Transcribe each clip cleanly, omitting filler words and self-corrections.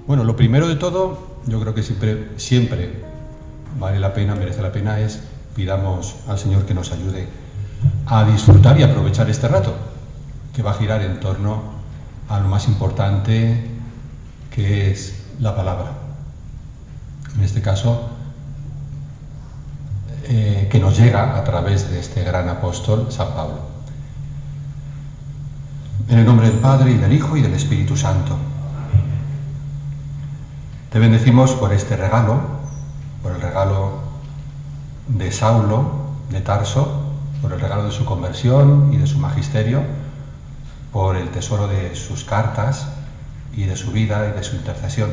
Bueno, lo primero de todo, yo creo que siempre vale la pena, merece la pena, es pidamos al Señor que nos ayude a disfrutar y aprovechar este rato, que va a girar en torno a lo más importante, que es la palabra. En este caso, que nos llega a través de este gran apóstol, San Pablo. En el nombre del Padre, y del Hijo, y del Espíritu Santo. Te bendecimos por este regalo, por el regalo de Saulo de Tarso, por el regalo de su conversión y de su magisterio, por el tesoro de sus cartas y de su vida y de su intercesión.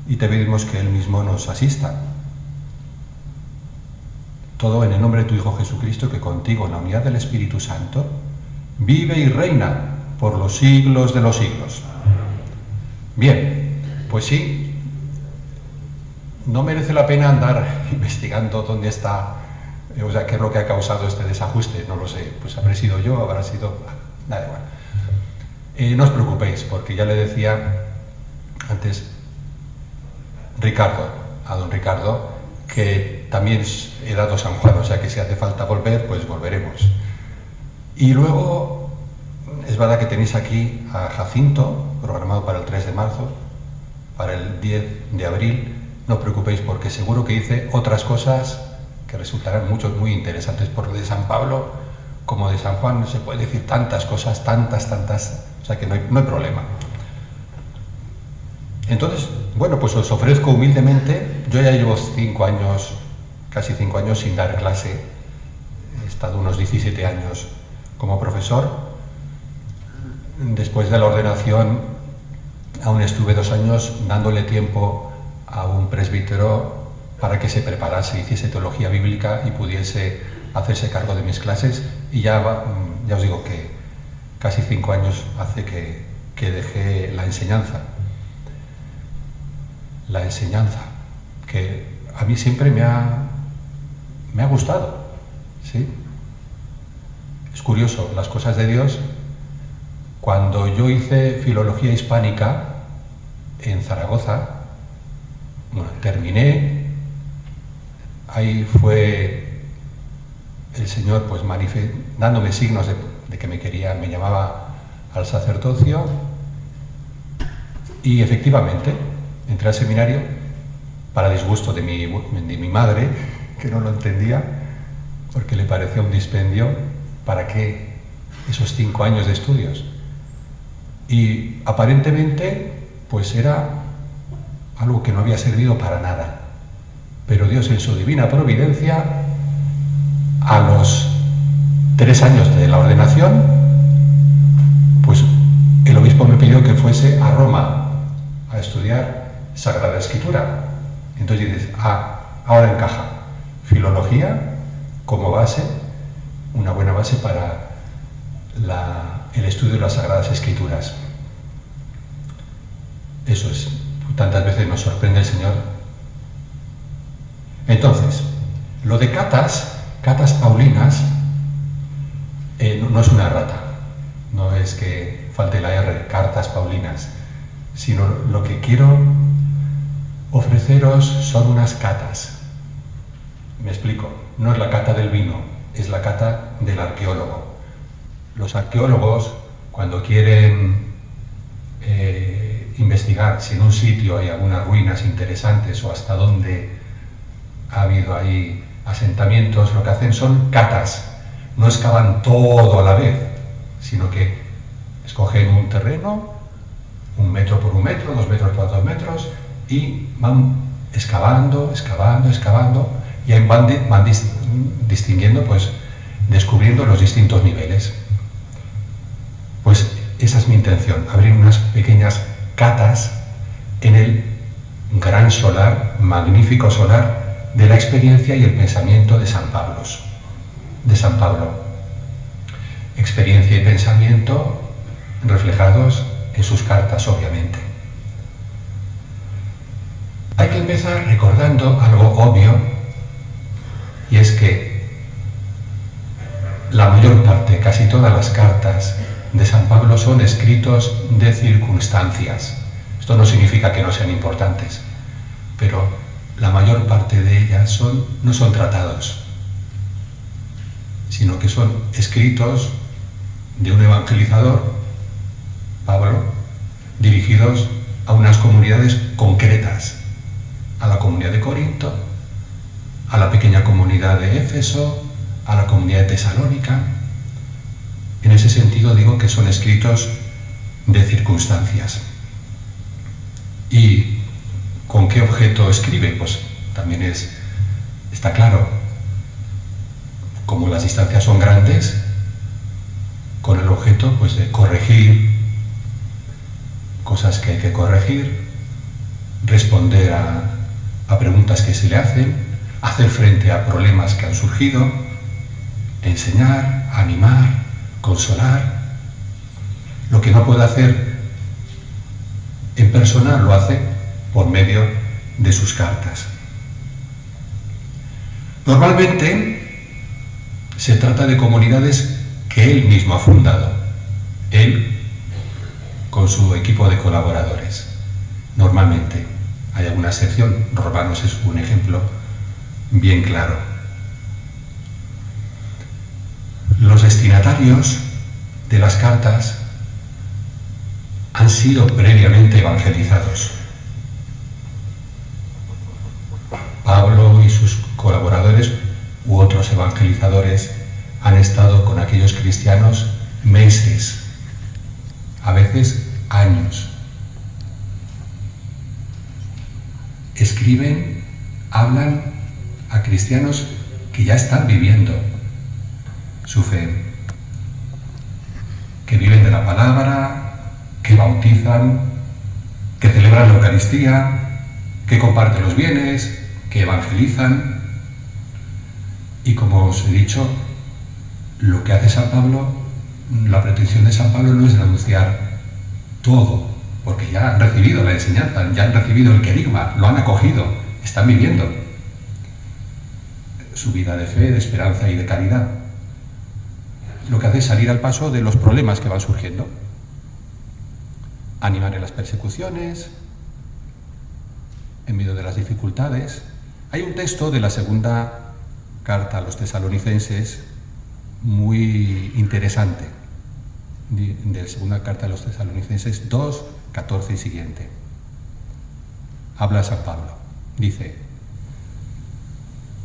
Y te pedimos que Él mismo nos asista. Todo en el nombre de tu Hijo Jesucristo, que contigo, en la unidad del Espíritu Santo, vive y reina por los siglos de los siglos. Bien, pues sí, no merece la pena andar investigando dónde está, o sea, qué es lo que ha causado este desajuste, no lo sé, pues habré sido yo, habrá sido... nada igual. No os preocupéis, porque ya le decía antes a don Ricardo, que también he dado San Juan, o sea que si hace falta volver, pues volveremos. Y luego, es verdad que tenéis aquí a Jacinto, programado para el 3 de marzo, para el 10 de abril, no os preocupéis porque seguro que dice otras cosas que resultarán muy interesantes, porque de San Pablo como de San Juan se puede decir tantas cosas, tantas, o sea que no hay problema. Entonces, bueno, pues os ofrezco humildemente, yo ya llevo 5 años, casi 5 años sin dar clase, he estado unos 17 años como profesor. Después de la ordenación aún estuve 2 años dándole tiempo a un presbítero para que se preparase, hiciese teología bíblica y pudiese hacerse cargo de mis clases, y ya os digo que casi 5 años hace que dejé la enseñanza. La enseñanza, que a mí siempre me ha gustado, ¿sí? Es curioso, las cosas de Dios. Cuando yo hice filología hispánica en Zaragoza, bueno, terminé, ahí fue el Señor pues dándome signos de que me quería, me llamaba al sacerdocio, y efectivamente entré al seminario para disgusto de mi madre, que no lo entendía, porque le parecía un dispendio. ¿Para qué esos 5 años de estudios? Y aparentemente pues era algo que no había servido para nada, pero Dios en su divina providencia, a los 3 años de la ordenación, pues el obispo me pidió que fuese a Roma a estudiar Sagrada Escritura. Entonces dices, ahora encaja filología como base, una buena base para el estudio de las Sagradas Escrituras. Eso es, tantas veces nos sorprende el Señor. Entonces, lo de catas paulinas, no es una errata, no es que falte la R, cartas paulinas, sino lo que quiero ofreceros son unas catas. Me explico, no es la cata del vino, es la cata del arqueólogo. Los arqueólogos, cuando quieren investigar si en un sitio hay algunas ruinas interesantes o hasta dónde ha habido ahí asentamientos, lo que hacen son catas. No excavan todo a la vez, sino que escogen un terreno, 1 metro por 1 metro, 2 metros por 2 metros, y van excavando, y ahí van distinguiendo, pues descubriendo los distintos niveles. Pues esa es mi intención, abrir unas pequeñas catas en el gran solar, magnífico solar de la experiencia y el pensamiento de San Pablo. Experiencia y pensamiento reflejados en sus cartas, obviamente. Hay que empezar recordando algo obvio, y es que la mayor parte, casi todas las cartas de San Pablo son escritos de circunstancias. Esto no significa que no sean importantes, pero la mayor parte de ellas no son tratados, sino que son escritos de un evangelizador, Pablo, dirigidos a unas comunidades concretas, a la comunidad de Corinto, a la pequeña comunidad de Éfeso, a la comunidad de Tesalónica. En ese sentido digo que son escritos de circunstancias. ¿Y con qué objeto escribe? Pues también está claro. Como las distancias son grandes, con el objeto pues de corregir cosas que hay que corregir, responder a preguntas que se le hacen, hacer frente a problemas que han surgido, enseñar, animar, consolar. Lo que no puede hacer en persona lo hace por medio de sus cartas. Normalmente se trata de comunidades que él mismo ha fundado, él con su equipo de colaboradores. Normalmente, hay alguna excepción, Romanos es un ejemplo bien claro. Los destinatarios de las cartas han sido previamente evangelizados. Pablo y sus colaboradores u otros evangelizadores han estado con aquellos cristianos meses, a veces años. Escriben, hablan a cristianos que ya están viviendo su fe, que viven de la palabra, que bautizan, que celebran la Eucaristía, que comparten los bienes, que evangelizan. Y como os he dicho, lo que hace San Pablo, la pretensión de San Pablo no es anunciar todo, porque ya han recibido la enseñanza, ya han recibido el querigma, lo han acogido, están viviendo su vida de fe, de esperanza y de caridad. Lo que hace es salir al paso de los problemas que van surgiendo, animar en las persecuciones, en medio de las dificultades. Hay un texto de la segunda carta a los tesalonicenses muy interesante, de la segunda carta a los tesalonicenses 2, 14 y siguiente. Habla San Pablo, dice: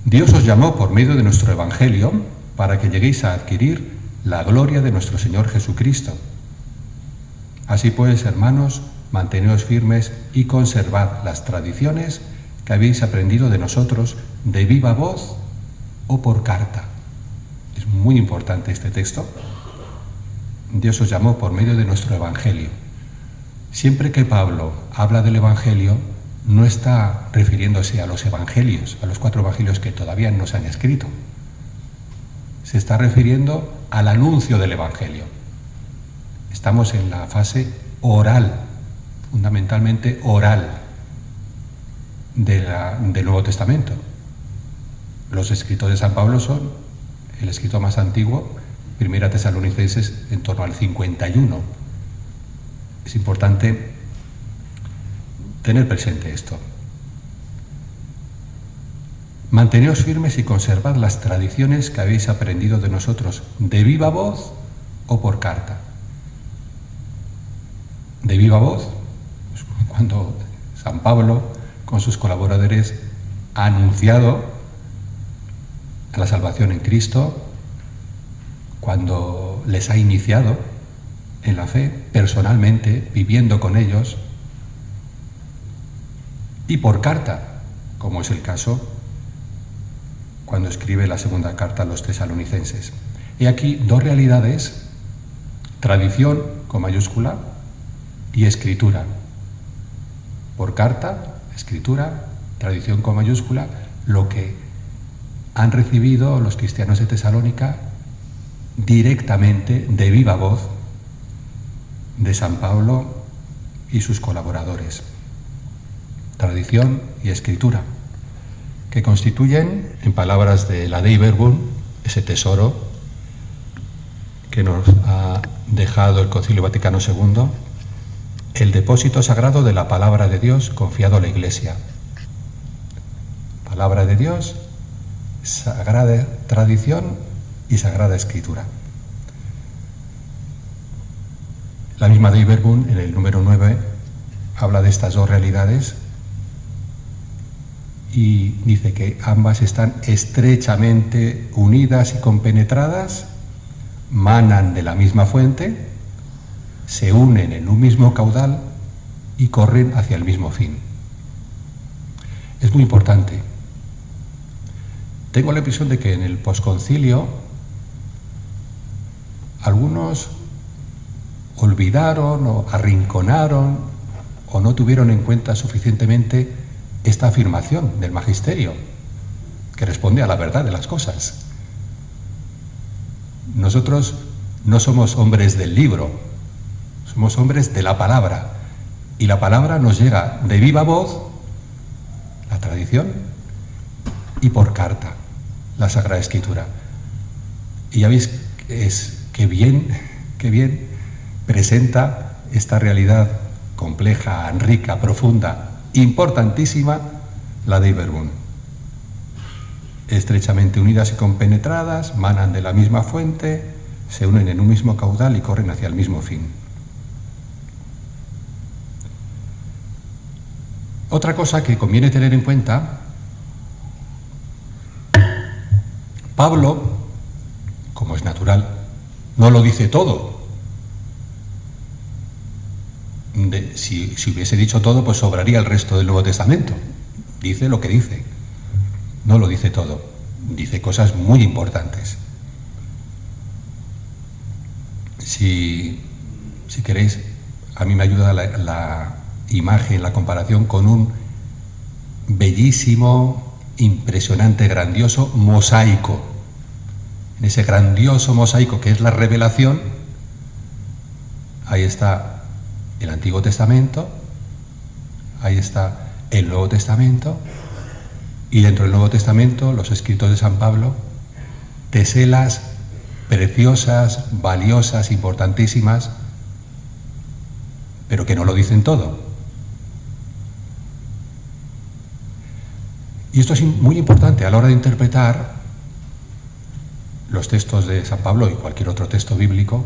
Dios os llamó por medio de nuestro Evangelio para que lleguéis a adquirir la gloria de nuestro Señor Jesucristo. Así pues, hermanos, manteneos firmes y conservad las tradiciones que habéis aprendido de nosotros de viva voz o por carta. Es muy importante este texto. Dios os llamó por medio de nuestro Evangelio. Siempre que Pablo habla del Evangelio, no está refiriéndose a los evangelios, a los 4 evangelios que todavía no se han escrito. Se está refiriendo al anuncio del Evangelio. Estamos en la fase oral, fundamentalmente oral, del Nuevo Testamento. Los escritos de San Pablo son el escrito más antiguo, Primera Tesalonicenses, en torno al 51. Es importante tener presente esto. Manteneos firmes y conservad las tradiciones que habéis aprendido de nosotros, de viva voz o por carta. De viva voz, pues cuando San Pablo, con sus colaboradores, ha anunciado la salvación en Cristo, cuando les ha iniciado en la fe, personalmente, viviendo con ellos, y por carta, como es el caso cuando escribe la segunda carta a los tesalonicenses. He aquí 2 realidades: tradición con mayúscula y escritura. Por carta, escritura, tradición con mayúscula, lo que han recibido los cristianos de Tesalónica directamente, de viva voz, de San Pablo y sus colaboradores. Tradición y escritura, que constituyen, en palabras de la Dei Verbum, ese tesoro que nos ha dejado el Concilio Vaticano II el depósito sagrado de la palabra de Dios confiado a la Iglesia. Palabra de Dios, sagrada tradición y sagrada escritura. La misma Dei Verbum, en el número 9, habla de estas dos realidades y dice que ambas están estrechamente unidas y compenetradas, manan de la misma fuente, se unen en un mismo caudal y corren hacia el mismo fin. Es muy importante. Tengo la impresión de que en el posconcilio algunos olvidaron o arrinconaron o no tuvieron en cuenta suficientemente esta afirmación del magisterio, que responde a la verdad de las cosas. Nosotros no somos hombres del libro, somos hombres de la palabra, y la palabra nos llega de viva voz, la tradición, y por carta, la Sagrada Escritura. Y ya veis que bien presenta esta realidad compleja, rica, profunda, importantísima, la Dei Verbum. Estrechamente unidas y compenetradas, manan de la misma fuente, se unen en un mismo caudal y corren hacia el mismo fin. Otra cosa que conviene tener en cuenta, Pablo, como es natural, no lo dice todo. Si hubiese dicho todo, pues sobraría el resto del Nuevo Testamento. Dice lo que dice, no lo dice todo, dice cosas muy importantes. Si queréis, a mí me ayuda la imagen, la comparación con un bellísimo, impresionante, grandioso mosaico. En ese grandioso mosaico que es la revelación, ahí está el Antiguo Testamento, ahí está el Nuevo Testamento, y dentro del Nuevo Testamento los escritos de San Pablo, teselas preciosas, valiosas, importantísimas, pero que no lo dicen todo. Y esto es muy importante a la hora de interpretar los textos de San Pablo y cualquier otro texto bíblico.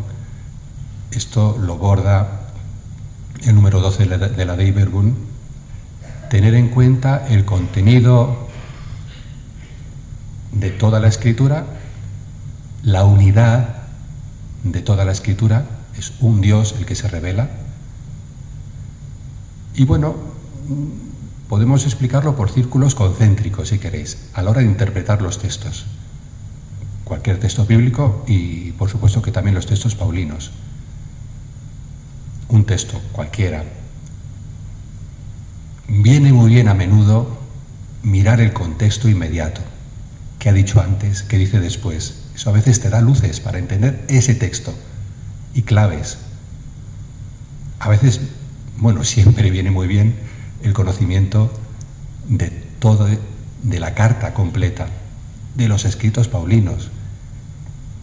Esto lo borda el número 12 de la Dei Verbum, tener en cuenta el contenido de toda la Escritura, la unidad de toda la Escritura, es un Dios el que se revela. Y bueno, podemos explicarlo por círculos concéntricos, si queréis, a la hora de interpretar los textos. Cualquier texto bíblico y, por supuesto, que también los textos paulinos. Un texto cualquiera. Viene muy bien a menudo mirar el contexto inmediato. ¿Qué ha dicho antes? ¿Qué dice después? Eso a veces te da luces para entender ese texto y claves. A veces, bueno, siempre viene muy bien el conocimiento de todo, de la carta completa, de los escritos paulinos,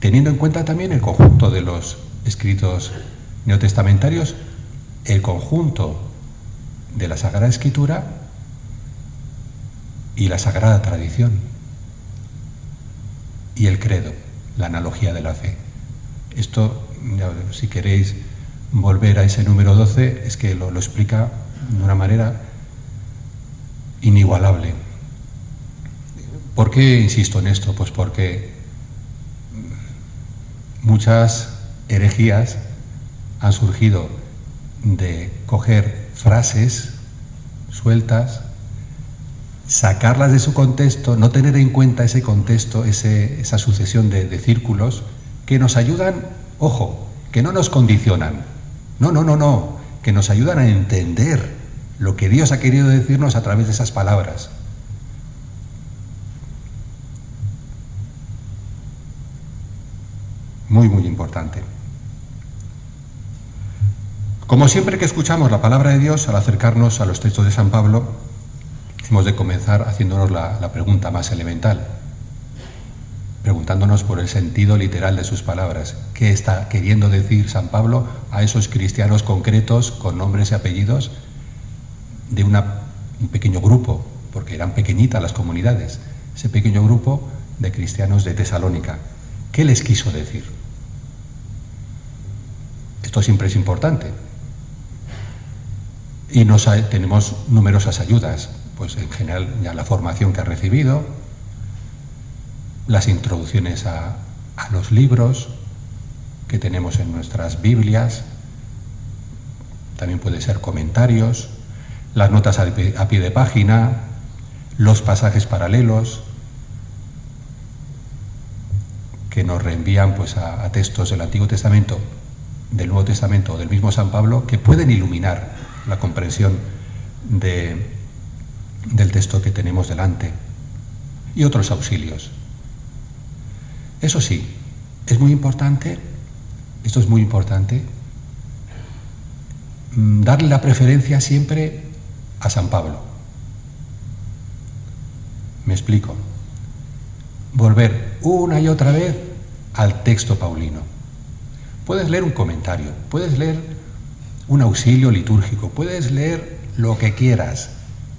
teniendo en cuenta también el conjunto de los escritos neotestamentarios, el conjunto de la Sagrada Escritura y la Sagrada Tradición y el credo, la analogía de la fe. Esto, si queréis volver a ese número 12, es que lo explica de una manera inigualable. ¿Por qué insisto en esto? Pues porque muchas herejías han surgido de coger frases sueltas, sacarlas de su contexto, no tener en cuenta ese contexto, esa sucesión de círculos que nos ayudan, ojo, que no nos condicionan, no, que nos ayudan a entender lo que Dios ha querido decirnos a través de esas palabras. Muy, muy importante. Como siempre que escuchamos la palabra de Dios, al acercarnos a los textos de San Pablo, hemos de comenzar haciéndonos la pregunta más elemental. preguntándonos por el sentido literal de sus palabras. ¿Qué está queriendo decir San Pablo a esos cristianos concretos con nombres y apellidos de un pequeño grupo? Porque eran pequeñitas las comunidades, ese pequeño grupo de cristianos de Tesalónica. ¿Qué les quiso decir? Esto siempre es importante. Y tenemos numerosas ayudas, pues en general ya la formación que ha recibido, las introducciones a los libros que tenemos en nuestras Biblias, también puede ser comentarios, las notas a pie de página, los pasajes paralelos que nos reenvían pues a textos del Antiguo Testamento, del Nuevo Testamento o del mismo San Pablo, que pueden iluminar la comprensión del texto que tenemos delante, y otros auxilios. Eso sí, es muy importante, esto es muy importante, darle la preferencia siempre a San Pablo. Me explico. Volver una y otra vez al texto paulino. Puedes leer un comentario, puedes leer un auxilio litúrgico, puedes leer lo que quieras,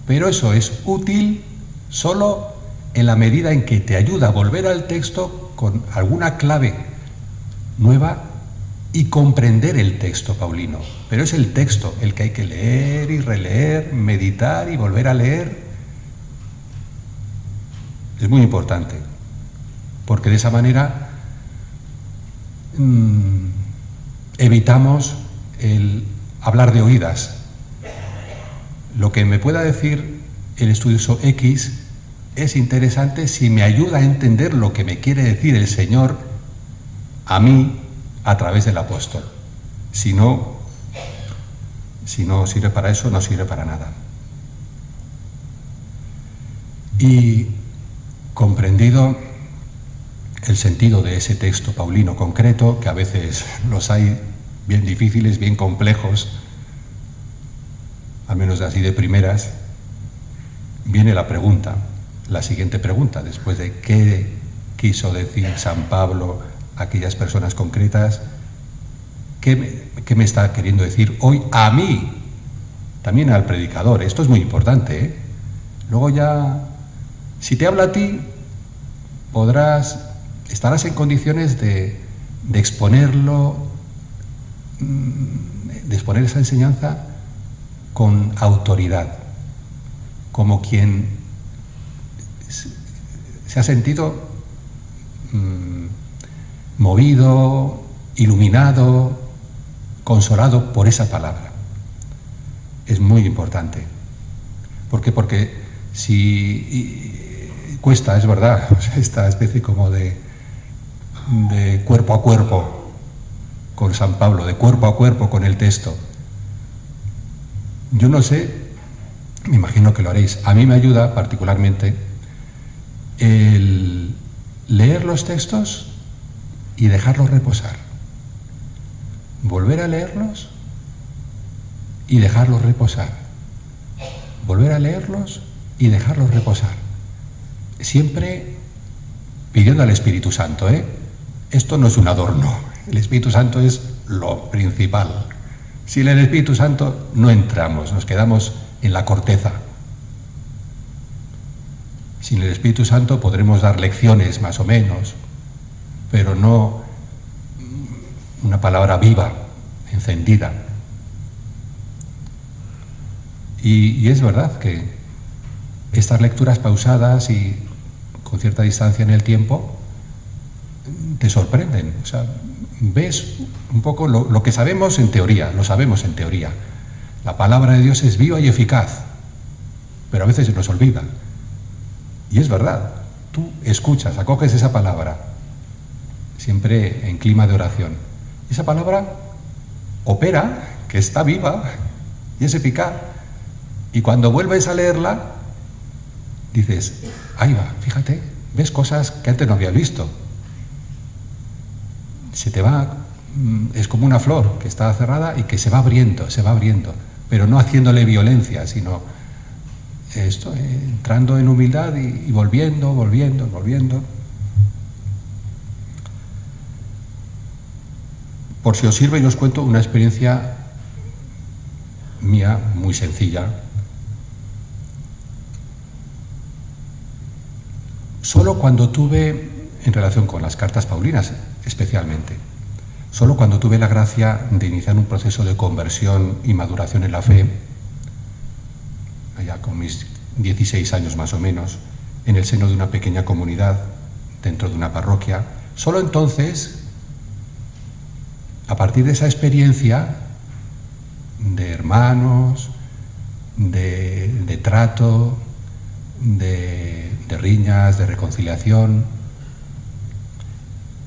pero eso es útil solo en la medida en que te ayuda a volver al texto con alguna clave nueva y comprender el texto paulino. Pero es el texto el que hay que leer y releer, meditar y volver a leer. Es muy importante, porque de esa manera evitamos el hablar de oídas. Lo que me pueda decir el estudioso X es interesante si me ayuda a entender lo que me quiere decir el Señor a mí a través del apóstol. Si no sirve para eso, no sirve para nada. Y comprendido el sentido de ese texto paulino concreto, que a veces los hay bien difíciles, bien complejos, al menos así de primeras, viene la pregunta, la siguiente pregunta, después de qué quiso decir San Pablo a aquellas personas concretas, ¿qué me está queriendo decir hoy a mí? También al predicador. Esto es muy importante, ¿eh? Luego ya, si te habla a ti, estarás en condiciones de exponerlo, de exponer esa enseñanza con autoridad, como quien se ha sentido movido, iluminado, consolado por esa palabra. Es muy importante. ¿Por qué? Porque si cuesta, es verdad, esta especie como de cuerpo a cuerpo con San Pablo, de cuerpo a cuerpo con el texto. Yo no sé, me imagino que lo haréis. A mí me ayuda particularmente el leer los textos y dejarlos reposar. Volver a leerlos y dejarlos reposar. Volver a leerlos y dejarlos reposar. Siempre pidiendo al Espíritu Santo, ¿eh? Esto no es un adorno. El Espíritu Santo es lo principal. Sin el Espíritu Santo no entramos, nos quedamos en la corteza. Sin el Espíritu Santo podremos dar lecciones más o menos, pero no una palabra viva, encendida. Y es verdad que estas lecturas pausadas y con cierta distancia en el tiempo te sorprenden. O sea, ves un poco lo que sabemos en teoría, lo sabemos en teoría. La palabra de Dios es viva y eficaz, pero a veces se nos olvida. Y es verdad, tú escuchas, acoges esa palabra, siempre en clima de oración. Esa palabra opera, que está viva y es eficaz. Y cuando vuelves a leerla, dices, ahí va, fíjate, ves cosas que antes no habías visto. Se te va, es como una flor que está cerrada y que se va abriendo, pero no haciéndole violencia, sino entrando en humildad y volviendo. Por si os sirve, yo os cuento una experiencia mía muy sencilla. Solo cuando tuve, en relación con las cartas paulinas especialmente, solo cuando tuve la gracia de iniciar un proceso de conversión y maduración en la fe, allá con mis 16 años más o menos, en el seno de una pequeña comunidad, dentro de una parroquia, solo entonces, a partir de esa experiencia de hermanos, de trato, de riñas, de reconciliación,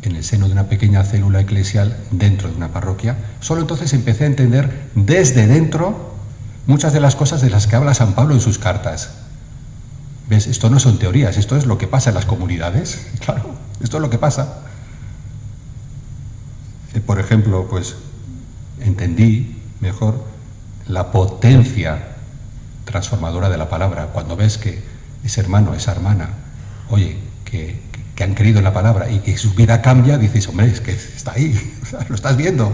en el seno de una pequeña célula eclesial dentro de una parroquia, solo entonces empecé a entender desde dentro muchas de las cosas de las que habla San Pablo en sus cartas. ¿Ves? Esto no son teorías, esto es lo que pasa en las comunidades. Claro, esto es lo que pasa. Por ejemplo, pues entendí mejor la potencia transformadora de la palabra. Cuando ves que ese hermano, esa hermana, oye, que han creído en la palabra y que su vida cambia, dices, hombre, es que está ahí, o sea, lo estás viendo.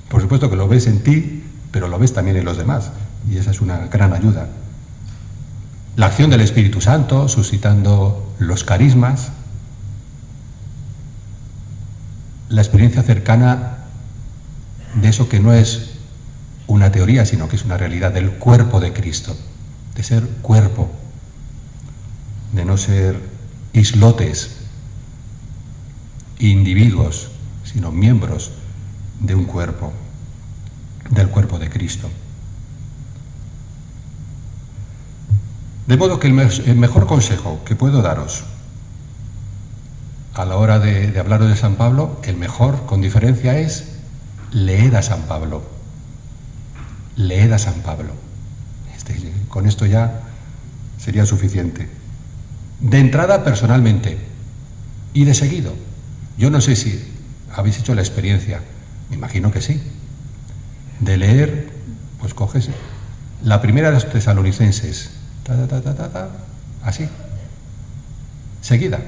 Por supuesto que lo ves en ti, pero lo ves también en los demás, y esa es una gran ayuda. La acción del Espíritu Santo, suscitando los carismas, la experiencia cercana de eso que no es una teoría, sino que es una realidad, del cuerpo de Cristo, de ser cuerpo, de no ser islotes, individuos, sino miembros de un cuerpo, del cuerpo de Cristo. De modo que el mejor consejo que puedo daros a la hora de hablaros de San Pablo, el mejor, con diferencia, es leed a San Pablo. Leed a San Pablo. Con esto ya sería suficiente. De entrada, personalmente, y de seguido. Yo no sé si habéis hecho la experiencia, me imagino que sí, de leer, pues coges la primera de los Tesalonicenses, así, seguida,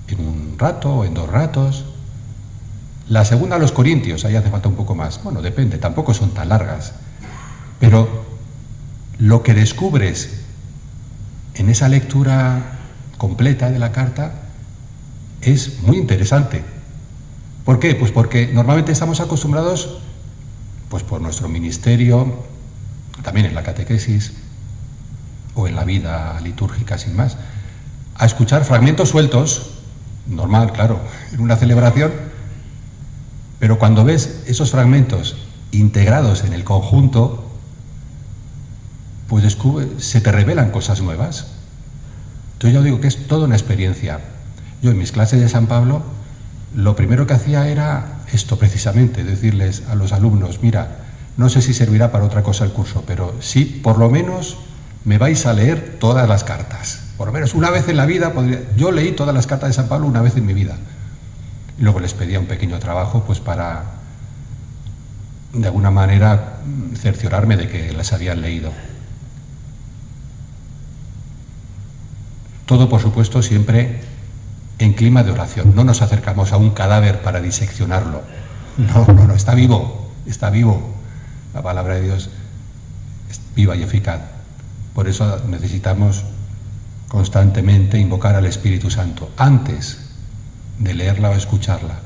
en un rato o en 2 ratos. La segunda a los Corintios, ahí hace falta un poco más, bueno, depende, tampoco son tan largas, pero lo que descubres en esa lectura completa de la carta es muy interesante. ¿Por qué? Pues porque normalmente estamos acostumbrados, pues por nuestro ministerio, también en la catequesis o en la vida litúrgica sin más, a escuchar fragmentos sueltos, normal, claro, en una celebración, pero cuando ves esos fragmentos integrados en el conjunto, pues se te revelan cosas nuevas. Entonces yo digo que es toda una experiencia. Yo en mis clases de San Pablo, lo primero que hacía era esto precisamente, decirles a los alumnos, mira, no sé si servirá para otra cosa el curso, pero sí, por lo menos me vais a leer todas las cartas. Por lo menos una vez en la vida, yo leí todas las cartas de San Pablo una vez en mi vida. Y luego les pedía un pequeño trabajo, pues para, de alguna manera, cerciorarme de que las habían leído. Todo, por supuesto, siempre en clima de oración. No nos acercamos a un cadáver para diseccionarlo. No, está vivo, está vivo. La palabra de Dios es viva y eficaz. Por eso necesitamos constantemente invocar al Espíritu Santo, antes de leerla o escucharla,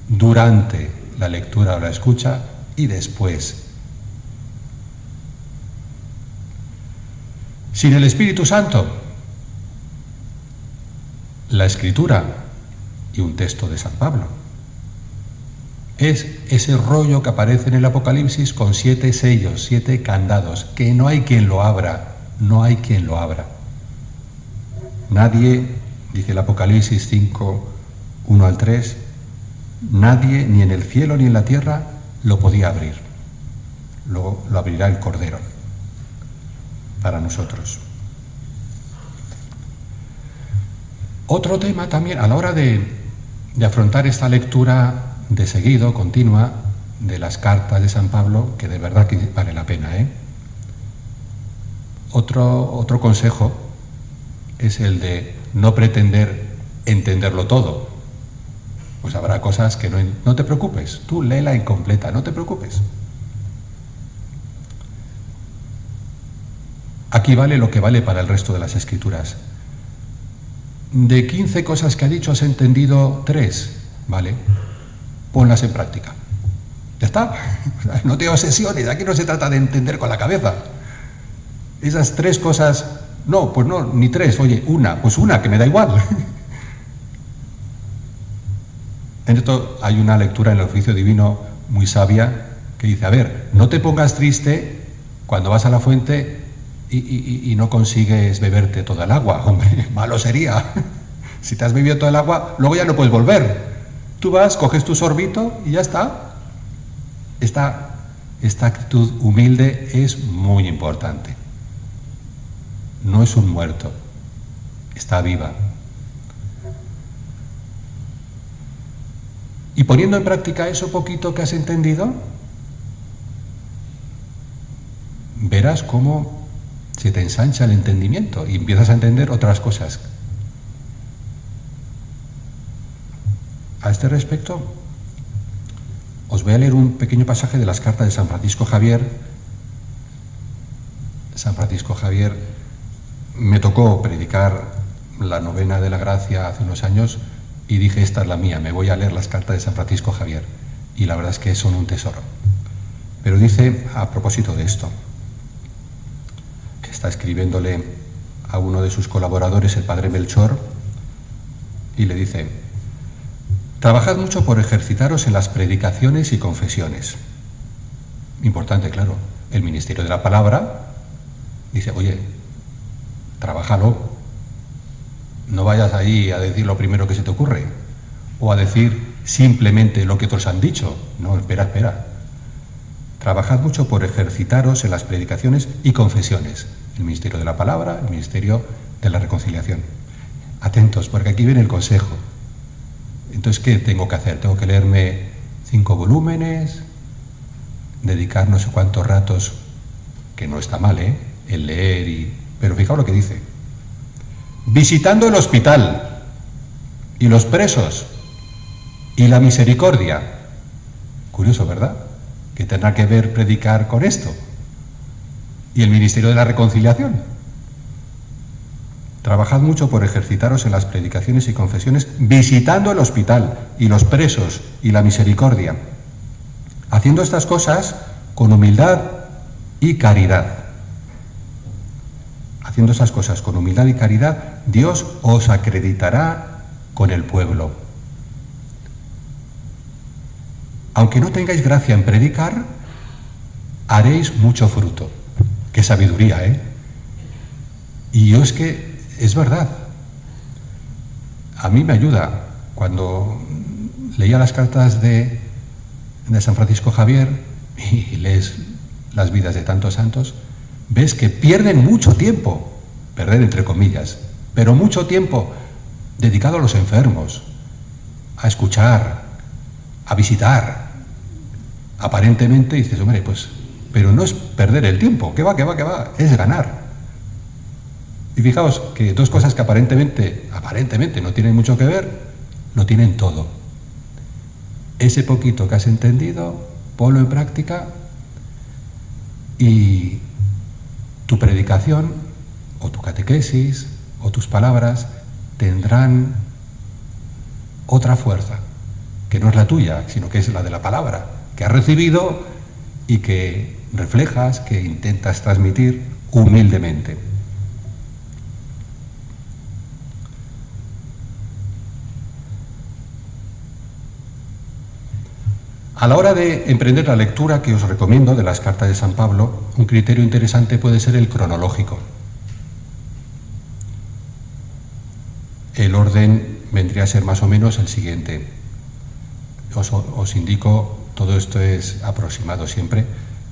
durante la lectura o la escucha y después. Sin el Espíritu Santo, la Escritura y un texto de San Pablo es ese rollo que aparece en el Apocalipsis con 7 sellos, 7 candados, que no hay quien lo abra, no hay quien lo abra. Nadie, dice el Apocalipsis 5, 1 al 3, nadie, ni en el cielo ni en la tierra, lo podía abrir. Lo abrirá el Cordero para nosotros. Otro tema también, a la hora de afrontar esta lectura de seguido, continua, de las cartas de San Pablo, que de verdad que vale la pena, Otro consejo es el de no pretender entenderlo todo. Pues habrá cosas que no te preocupes, tú léela incompleta, no te preocupes. Aquí vale lo que vale para el resto de las escrituras. De 15 cosas que ha dicho has entendido 3, ¿vale? Ponlas en práctica. Ya está. No te obsesiones, aquí no se trata de entender con la cabeza. Esas 3 cosas, no, pues no, ni 3, oye, pues una, que me da igual. En esto hay una lectura en el oficio divino muy sabia que dice, a ver, no te pongas triste cuando vas a la fuente y no consigues beberte toda el agua. Hombre, malo sería. Si te has bebido todo el agua, luego ya no puedes volver. Tú vas, coges tu sorbito y ya está. Esta actitud humilde es muy importante. No es un muerto, está viva. Y poniendo en práctica eso poquito que has entendido, verás cómo se te ensancha el entendimiento y empiezas a entender otras cosas. A este respecto, os voy a leer un pequeño pasaje de las cartas de San Francisco Javier. San Francisco Javier, me tocó predicar la novena de la gracia hace unos años y dije, esta es la mía, me voy a leer las cartas de San Francisco Javier. Y la verdad es que son un tesoro. Pero dice, a propósito de esto, está escribiéndole a uno de sus colaboradores, el padre Melchor, y le dice, trabajad mucho por ejercitaros en las predicaciones y confesiones. Importante, claro, el ministerio de la palabra dice, oye, trabájalo. No vayas ahí a decir lo primero que se te ocurre o a decir simplemente lo que otros han dicho. No, espera. Trabajad mucho por ejercitaros en las predicaciones y confesiones. El ministerio de la palabra, el ministerio de la reconciliación. Atentos, porque aquí viene el consejo. Entonces, ¿qué tengo que hacer? Tengo que leerme 5 volúmenes, dedicar no sé cuántos ratos, que no está mal, el leer pero fijaos lo que dice. Visitando el hospital y los presos y la misericordia. Curioso, ¿verdad? Que tendrá que ver predicar con esto. Y el ministerio de la reconciliación. Trabajad mucho por ejercitaros en las predicaciones y confesiones, visitando el hospital y los presos y la misericordia. Haciendo estas cosas con humildad y caridad. Haciendo esas cosas con humildad y caridad, Dios os acreditará con el pueblo. Aunque no tengáis gracia en predicar, haréis mucho fruto. Qué sabiduría, ¿eh? Y yo es que es verdad. A mí me ayuda cuando leía las cartas de San Francisco Javier y lees las vidas de tantos santos, ves que pierden mucho tiempo, perder entre comillas, pero mucho tiempo dedicado a los enfermos, a escuchar, a visitar. Aparentemente dices, hombre, pues, pero no es perder el tiempo, que va, es ganar. Y fijaos que 2 cosas que aparentemente no tienen mucho que ver, lo tienen todo. Ese poquito que has entendido, ponlo en práctica y tu predicación o tu catequesis o tus palabras tendrán otra fuerza, que no es la tuya, sino que es la de la palabra, que has recibido y que reflejas, que intentas transmitir humildemente. A la hora de emprender la lectura que os recomiendo de las cartas de San Pablo, un criterio interesante puede ser el cronológico. El orden vendría a ser más o menos el siguiente. Os indico, todo esto es aproximado siempre,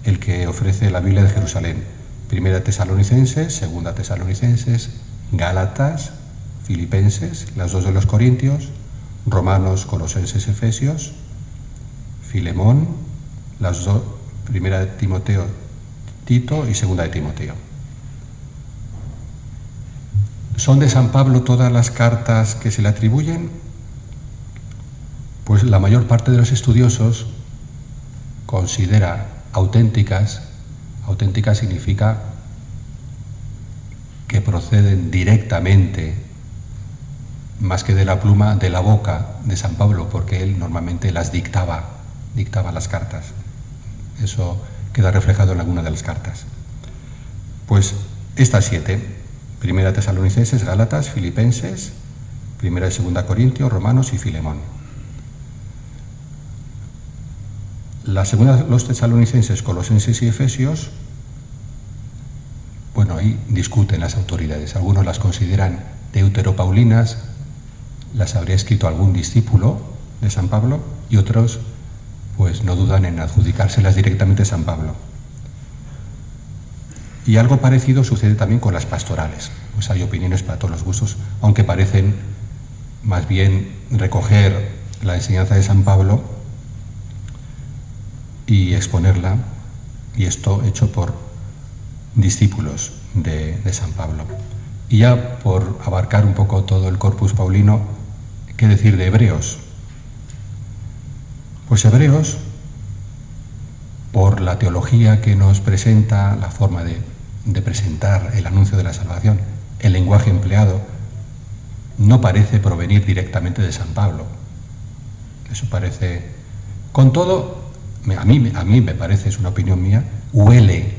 el que ofrece la Biblia de Jerusalén. 1 Tesalonicenses, 2 Tesalonicenses, Gálatas, Filipenses, las 2 de los Corintios, Romanos, Colosenses, Efesios, Filemón, las 2, 1 de Timoteo, Tito y 2 de Timoteo. ¿Son de San Pablo todas las cartas que se le atribuyen? Pues la mayor parte de los estudiosos considera auténticas significa que proceden directamente, más que de la pluma, de la boca de San Pablo, porque él normalmente las dictaba las cartas. Eso queda reflejado en alguna de las cartas. Pues estas 7, Primera Tesalonicenses, Gálatas, Filipenses, Primera y Segunda Corintios, Romanos y Filemón. La segunda, los Tesalonicenses, Colosenses y Efesios, bueno, ahí discuten las autoridades. Algunos las consideran deuteropaulinas, las habría escrito algún discípulo de San Pablo, y otros pues no dudan en adjudicárselas directamente a San Pablo. Y algo parecido sucede también con las pastorales. Pues hay opiniones para todos los gustos, aunque parecen más bien recoger la enseñanza de San Pablo y exponerla, y esto hecho por discípulos de San Pablo. Y ya por abarcar un poco todo el corpus paulino, ¿qué decir de Hebreos? Pues Hebreos, por la teología que nos presenta, la forma de presentar el anuncio de la salvación, el lenguaje empleado, no parece provenir directamente de San Pablo. Eso parece... Con todo, a mí me parece, es una opinión mía, huele,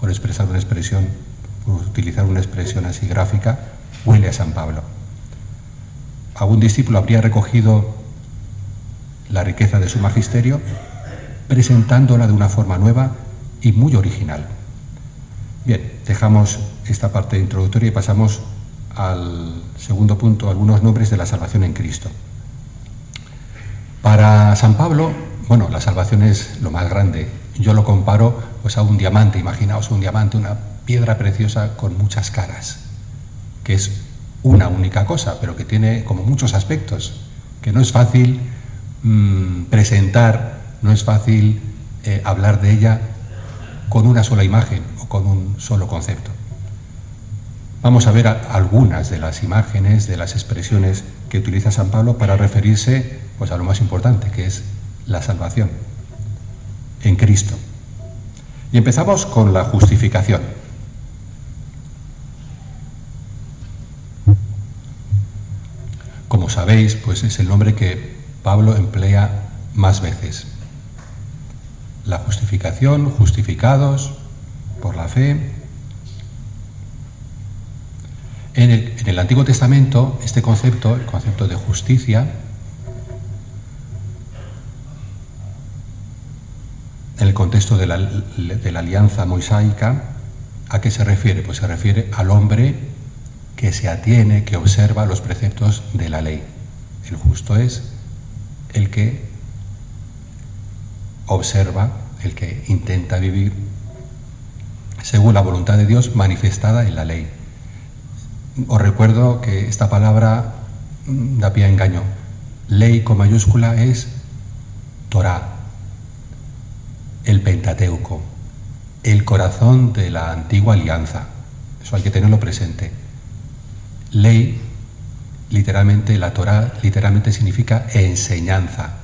por expresar una expresión, por utilizar una expresión así gráfica, huele a San Pablo. Algún discípulo habría recogido la riqueza de su magisterio, presentándola de una forma nueva y muy original. Bien, dejamos esta parte introductoria y pasamos al segundo punto, algunos nombres de la salvación en Cristo. Para San Pablo, bueno, la salvación es lo más grande. Yo lo comparo pues a un diamante. Imaginaos un diamante, una piedra preciosa con muchas caras, que es una única cosa, pero que tiene como muchos aspectos, que no es fácil presentar, no es fácil hablar de ella con una sola imagen o con un solo concepto. Vamos a ver algunas de las imágenes, de las expresiones que utiliza San Pablo para referirse pues, a lo más importante, que es la salvación en Cristo. Y empezamos con la justificación. Como sabéis, pues es el nombre que Pablo emplea más veces. La justificación, justificados por la fe. En el Antiguo Testamento, este concepto, el concepto de justicia, en el contexto de la alianza mosaica, ¿a qué se refiere? Pues se refiere al hombre que se atiene, que observa los preceptos de la ley. El justo es el que observa, el que intenta vivir según la voluntad de Dios manifestada en la ley. Os recuerdo que esta palabra da pie a engaño. Ley con mayúscula es Torá, el Pentateuco, el corazón de la antigua alianza. Eso hay que tenerlo presente. Ley, literalmente, la Torá literalmente significa enseñanza.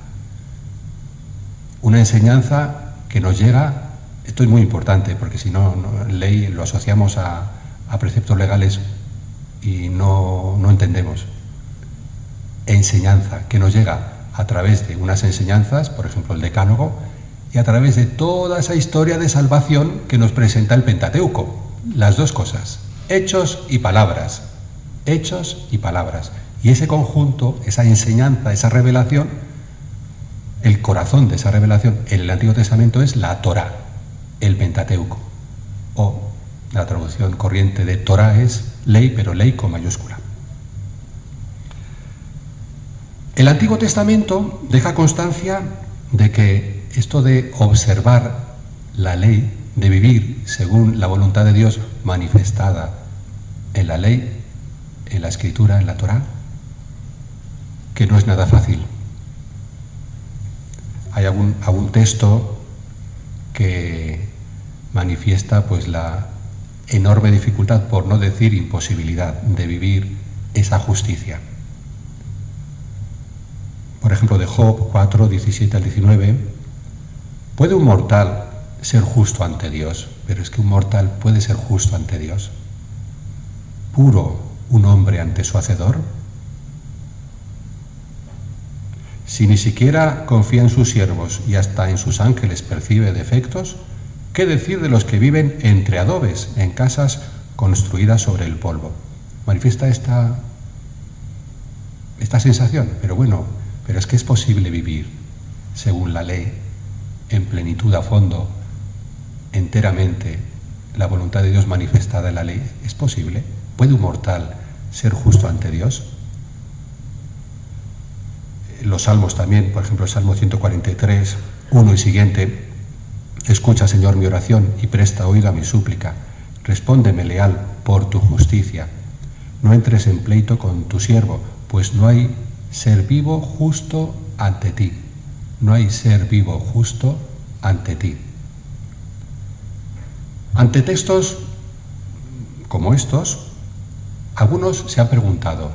Una enseñanza que nos llega, esto es muy importante, porque si no, ley lo asociamos a preceptos legales y no entendemos. Enseñanza que nos llega a través de unas enseñanzas, por ejemplo el Decálogo, y a través de toda esa historia de salvación que nos presenta el Pentateuco. Las dos cosas, hechos y palabras. Hechos y palabras. Y ese conjunto, esa enseñanza, esa revelación, el corazón de esa revelación en el Antiguo Testamento es la Torá, el Pentateuco. O la traducción corriente de Torá es ley, pero ley con mayúscula. El Antiguo Testamento deja constancia de que esto de observar la ley, de vivir según la voluntad de Dios manifestada en la ley, en la Escritura, en la Torá, que no es nada fácil. Hay algún texto que manifiesta pues la enorme dificultad, por no decir imposibilidad, de vivir esa justicia. por ejemplo, de Job 4, 17 al 19, ¿puede un mortal ser justo ante Dios? Pero es que un mortal puede ser justo ante Dios. ¿Puro un hombre ante su Hacedor? Si ni siquiera confía en sus siervos y hasta en sus ángeles percibe defectos, ¿qué decir de los que viven entre adobes, en casas construidas sobre el polvo? Manifiesta esta sensación, pero bueno, pero es que es posible vivir según la ley, en plenitud a fondo, enteramente, la voluntad de Dios manifestada en la ley. ¿Es posible? ¿Puede un mortal ser justo ante Dios? Los salmos también, por ejemplo, el Salmo 143, 1 y siguiente: escucha, Señor, mi oración y presta oído a mi súplica. Respóndeme leal por tu justicia. No entres en pleito con tu siervo, pues no hay ser vivo justo ante ti. No hay ser vivo justo ante ti. Ante textos como estos, algunos se han preguntado: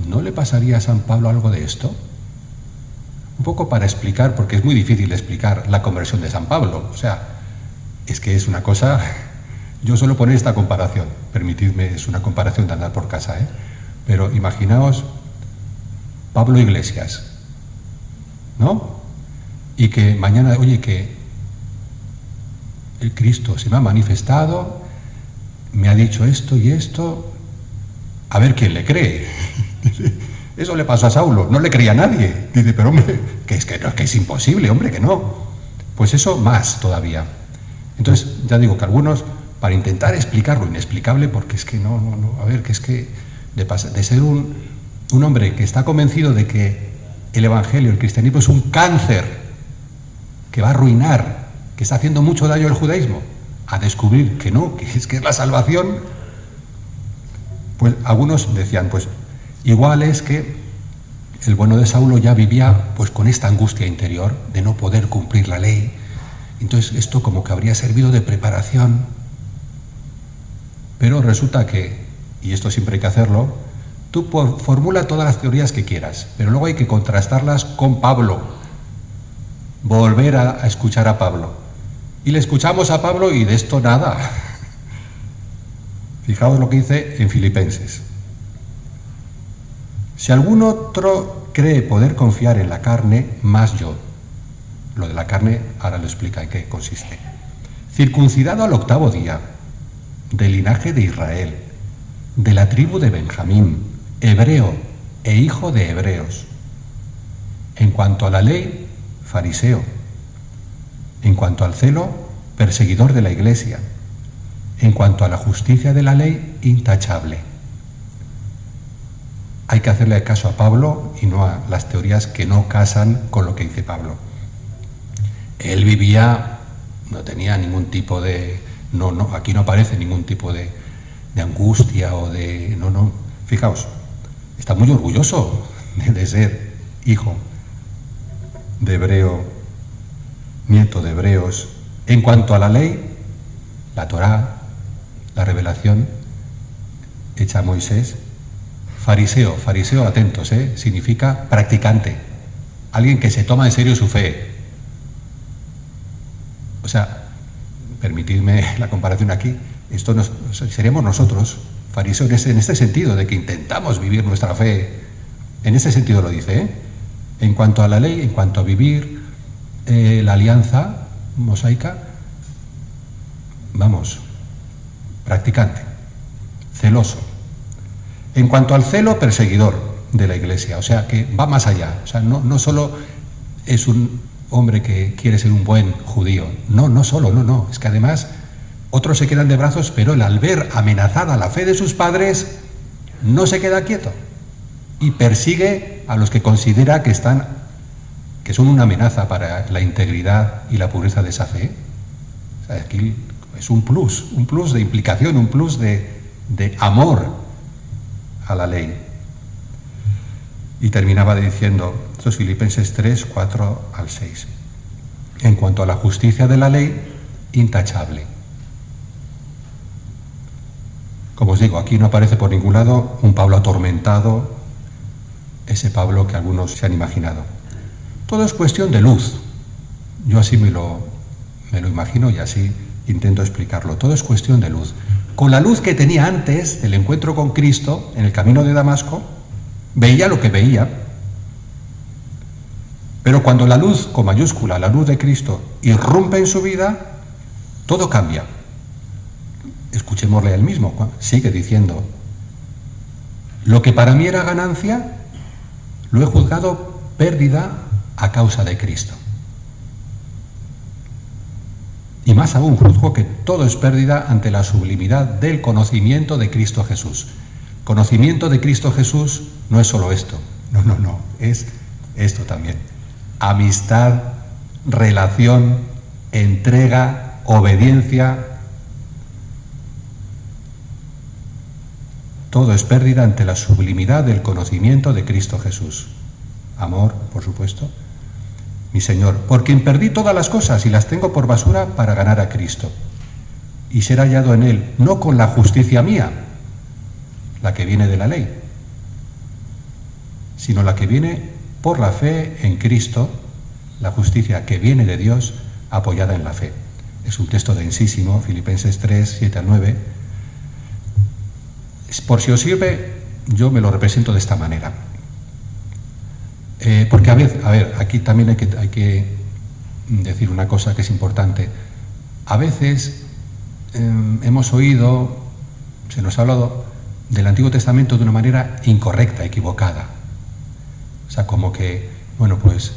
¿no le pasaría a San Pablo algo de esto? Un poco para explicar, porque es muy difícil explicar la conversión de San Pablo. O sea, es que es una cosa... Yo suelo poner esta comparación, permitidme, es una comparación de andar por casa, pero imaginaos Pablo Iglesias, ¿no? Y que mañana, oye, que el Cristo se me ha manifestado, me ha dicho esto y esto, a ver quién le cree. Eso le pasó a Saulo, no le creía a nadie. Dice, pero hombre, que es imposible, hombre, que no. Pues eso más todavía. Entonces, ya digo que algunos, para intentar explicar lo inexplicable, porque es que no, a ver, que es que de ser un hombre que está convencido de que el Evangelio, el cristianismo es un cáncer que va a arruinar, que está haciendo mucho daño al judaísmo, a descubrir que no, que es la salvación, pues algunos decían, pues igual es que el bueno de Saulo ya vivía pues con esta angustia interior de no poder cumplir la ley. Entonces esto como que habría servido de preparación. Pero resulta que, y esto siempre hay que hacerlo, tú formula todas las teorías que quieras, pero luego hay que contrastarlas con Pablo. Volver a escuchar a Pablo. Y le escuchamos a Pablo y de esto nada. Fijaos lo que dice en Filipenses. Si algún otro cree poder confiar en la carne, más yo. Lo de la carne ahora lo explica en qué consiste. Circuncidado al 8º día, del linaje de Israel, de la tribu de Benjamín, hebreo e hijo de hebreos. En cuanto a la ley, fariseo. En cuanto al celo, perseguidor de la iglesia. En cuanto a la justicia de la ley, intachable. Hay que hacerle caso a Pablo y no a las teorías que no casan con lo que dice Pablo. Él vivía, no tenía ningún tipo de... aquí no aparece ningún tipo de angustia o de... No. Fijaos, está muy orgulloso de ser hijo de hebreo, nieto de hebreos. En cuanto a la ley, la Torá, la revelación hecha a Moisés. Fariseo, atentos, significa practicante, alguien que se toma en serio su fe. O sea, permitidme la comparación aquí, seremos nosotros, fariseos, en este sentido, de que intentamos vivir nuestra fe, en ese sentido lo dice, En cuanto a la ley, en cuanto a vivir la alianza mosaica, vamos, practicante, celoso. En cuanto al celo, perseguidor de la Iglesia, o sea, que va más allá. O sea, no solo es un hombre que quiere ser un buen judío, no solo, es que además otros se quedan de brazos, pero él, al ver amenazada la fe de sus padres, no se queda quieto y persigue a los que considera que son una amenaza para la integridad y la pureza de esa fe. O sea, aquí es un plus de implicación, un plus de amor a la ley. Y terminaba diciendo, esto es Filipenses 3, 4 al 6. En cuanto a la justicia de la ley, intachable. Como os digo, aquí no aparece por ningún lado un Pablo atormentado ese Pablo que algunos se han imaginado. Todo es cuestión de luz. Yo así me lo imagino y así intento explicarlo. Todo es cuestión de luz. Con la luz que tenía antes del encuentro con Cristo en el camino de Damasco, veía lo que veía. Pero cuando la luz, con mayúscula, la luz de Cristo, irrumpe en su vida, todo cambia. Escuchémosle a él mismo, sigue diciendo: lo que para mí era ganancia, lo he juzgado pérdida a causa de Cristo. Y más aún, juzgo que todo es pérdida ante la sublimidad del conocimiento de Cristo Jesús. Conocimiento de Cristo Jesús no es solo esto, no, es esto también. Amistad, relación, entrega, obediencia. Todo es pérdida ante la sublimidad del conocimiento de Cristo Jesús. Amor, por supuesto. Mi Señor, por quien perdí todas las cosas y las tengo por basura para ganar a Cristo y ser hallado en Él, no con la justicia mía, la que viene de la ley, sino la que viene por la fe en Cristo, la justicia que viene de Dios apoyada en la fe. Es un texto densísimo, Filipenses 3, 7 al 9. Por si os sirve, yo me lo represento de esta manera. Porque a ver, aquí también hay que decir una cosa que es importante. A veces hemos oído, se nos ha hablado del Antiguo Testamento de una manera incorrecta, equivocada. O sea, como que, bueno, pues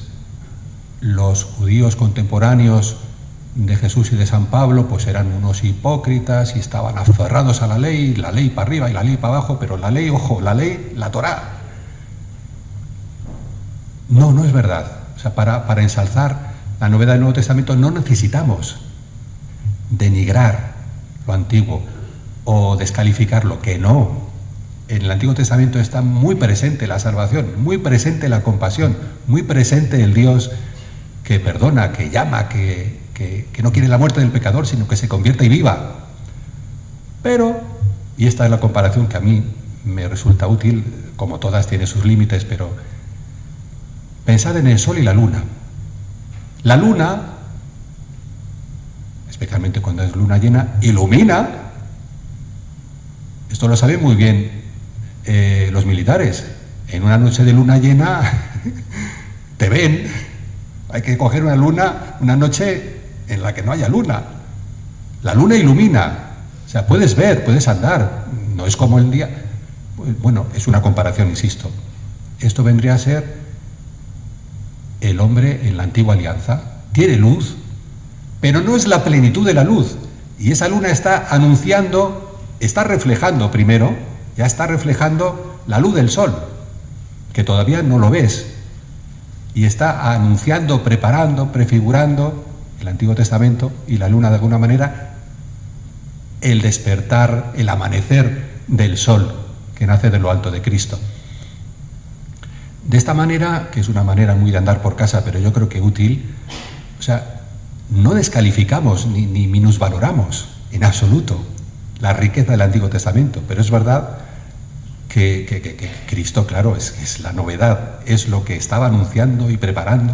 los judíos contemporáneos de Jesús y de San Pablo pues eran unos hipócritas y estaban aferrados a la ley para arriba y la ley para abajo, pero la ley, ojo, la ley, la Torá. No es verdad. O sea, para ensalzar la novedad del Nuevo Testamento no necesitamos denigrar lo antiguo o descalificar lo que no. En el Antiguo Testamento está muy presente la salvación, muy presente la compasión, muy presente el Dios que perdona, que llama, que no quiere la muerte del pecador, sino que se convierta y viva. Pero, y esta es la comparación que a mí me resulta útil, como todas tiene sus límites, pero pensad en el sol y la luna. La luna, especialmente cuando es luna llena, ilumina. Esto lo saben muy bien los militares. En una noche de luna llena te ven. Hay que coger una noche en la que no haya luna. La luna ilumina. O sea, puedes ver, puedes andar. No es como el día. Bueno, es una comparación, insisto. Esto vendría a ser el hombre en la antigua alianza. Tiene luz, pero no es la plenitud de la luz. Y esa luna está anunciando, está reflejando primero, ya está reflejando la luz del sol, que todavía no lo ves. Y está anunciando, preparando, prefigurando el Antiguo Testamento y la luna de alguna manera, el despertar, el amanecer del sol que nace de lo alto de Cristo. De esta manera, que es una manera muy de andar por casa, pero yo creo que útil, o sea, no descalificamos ni minusvaloramos en absoluto la riqueza del Antiguo Testamento, pero es verdad que Cristo, claro, es la novedad, es lo que estaba anunciando y preparando,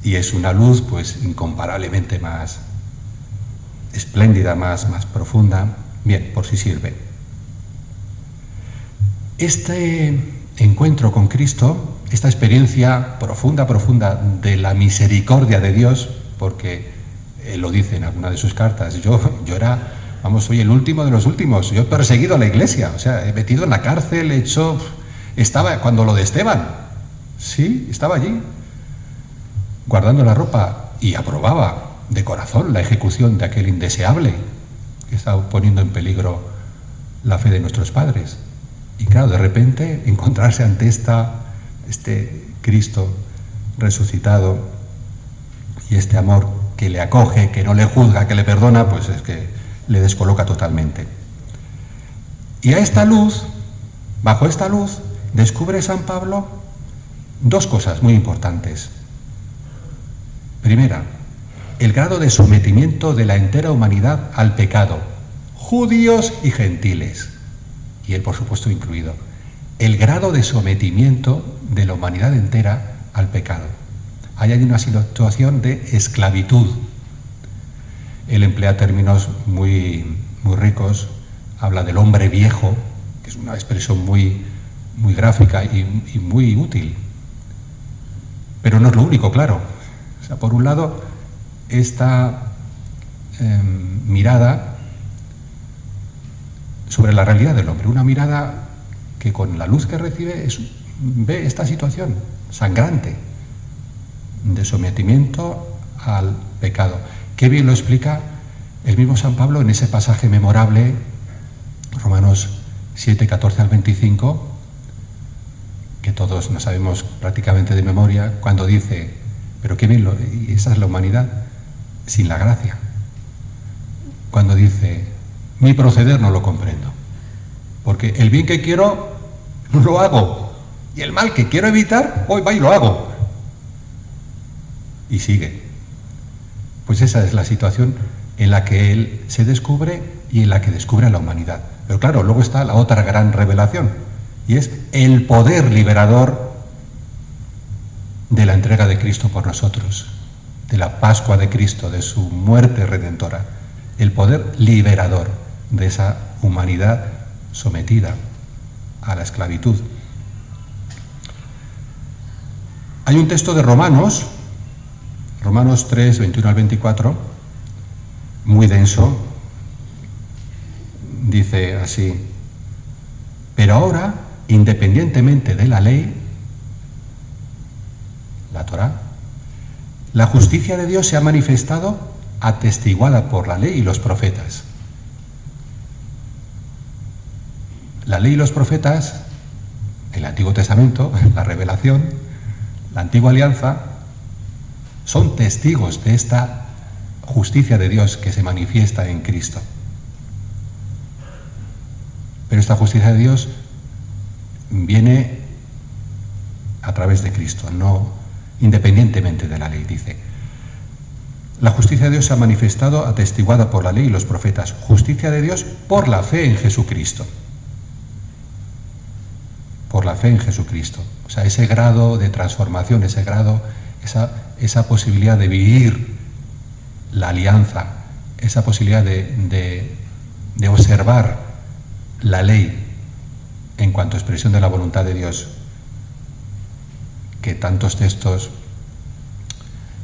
y es una luz pues incomparablemente más espléndida, más profunda. Bien, por si sirve. Este encuentro con Cristo, esta experiencia profunda de la misericordia de Dios, porque él lo dice en alguna de sus cartas, yo era, soy el último de los últimos, yo he perseguido a la iglesia, o sea, he metido en la cárcel, estaba cuando lo de Esteban, sí, estaba allí, guardando la ropa, y aprobaba de corazón la ejecución de aquel indeseable que estaba poniendo en peligro la fe de nuestros padres. Y claro, de repente encontrarse ante este Cristo resucitado y este amor que le acoge, que no le juzga, que le perdona, pues es que le descoloca totalmente. Y a esta luz, bajo esta luz, descubre San Pablo dos cosas muy importantes. Primera, el grado de sometimiento de la entera humanidad al pecado, judíos y gentiles, y él por supuesto incluido. el grado de sometimiento de la humanidad entera al pecado. Ahí hay una situación de esclavitud. Él emplea términos muy ricos, habla del hombre viejo, que es una expresión muy gráfica y muy útil. Pero no es lo único, claro. O sea, por un lado, esta mirada sobre la realidad del hombre, una mirada que con la luz que recibe ve esta situación sangrante de sometimiento al pecado. Qué bien lo explica el mismo San Pablo en ese pasaje memorable, Romanos 7, 14 al 25, que todos no sabemos prácticamente de memoria, cuando dice, pero qué bien, y esa es la humanidad sin la gracia. Cuando dice, mi proceder no lo comprendo, porque el bien que quiero no lo hago, y el mal que quiero evitar, hoy va y lo hago. Y sigue. Pues esa es la situación en la que él se descubre y en la que descubre a la humanidad. Pero claro, luego está la otra gran revelación, y es el poder liberador de la entrega de Cristo por nosotros, de la Pascua de Cristo, de su muerte redentora, el poder liberador de esa humanidad sometida a la esclavitud. Hay un texto de Romanos 3, 21 al 24, muy denso, dice así, pero ahora, independientemente de la ley, la Torá, la justicia de Dios se ha manifestado atestiguada por la ley y los profetas. La ley y los profetas, el Antiguo Testamento, la revelación, la antigua alianza, son testigos de esta justicia de Dios que se manifiesta en Cristo. Pero esta justicia de Dios viene a través de Cristo, no independientemente de la ley, dice. La justicia de Dios se ha manifestado atestiguada por la ley y los profetas. Justicia de Dios por la fe en Jesucristo. Por la fe en Jesucristo. O sea, ese grado de transformación, ese grado, esa posibilidad de vivir la alianza, esa posibilidad de observar la ley en cuanto a expresión de la voluntad de Dios, que tantos textos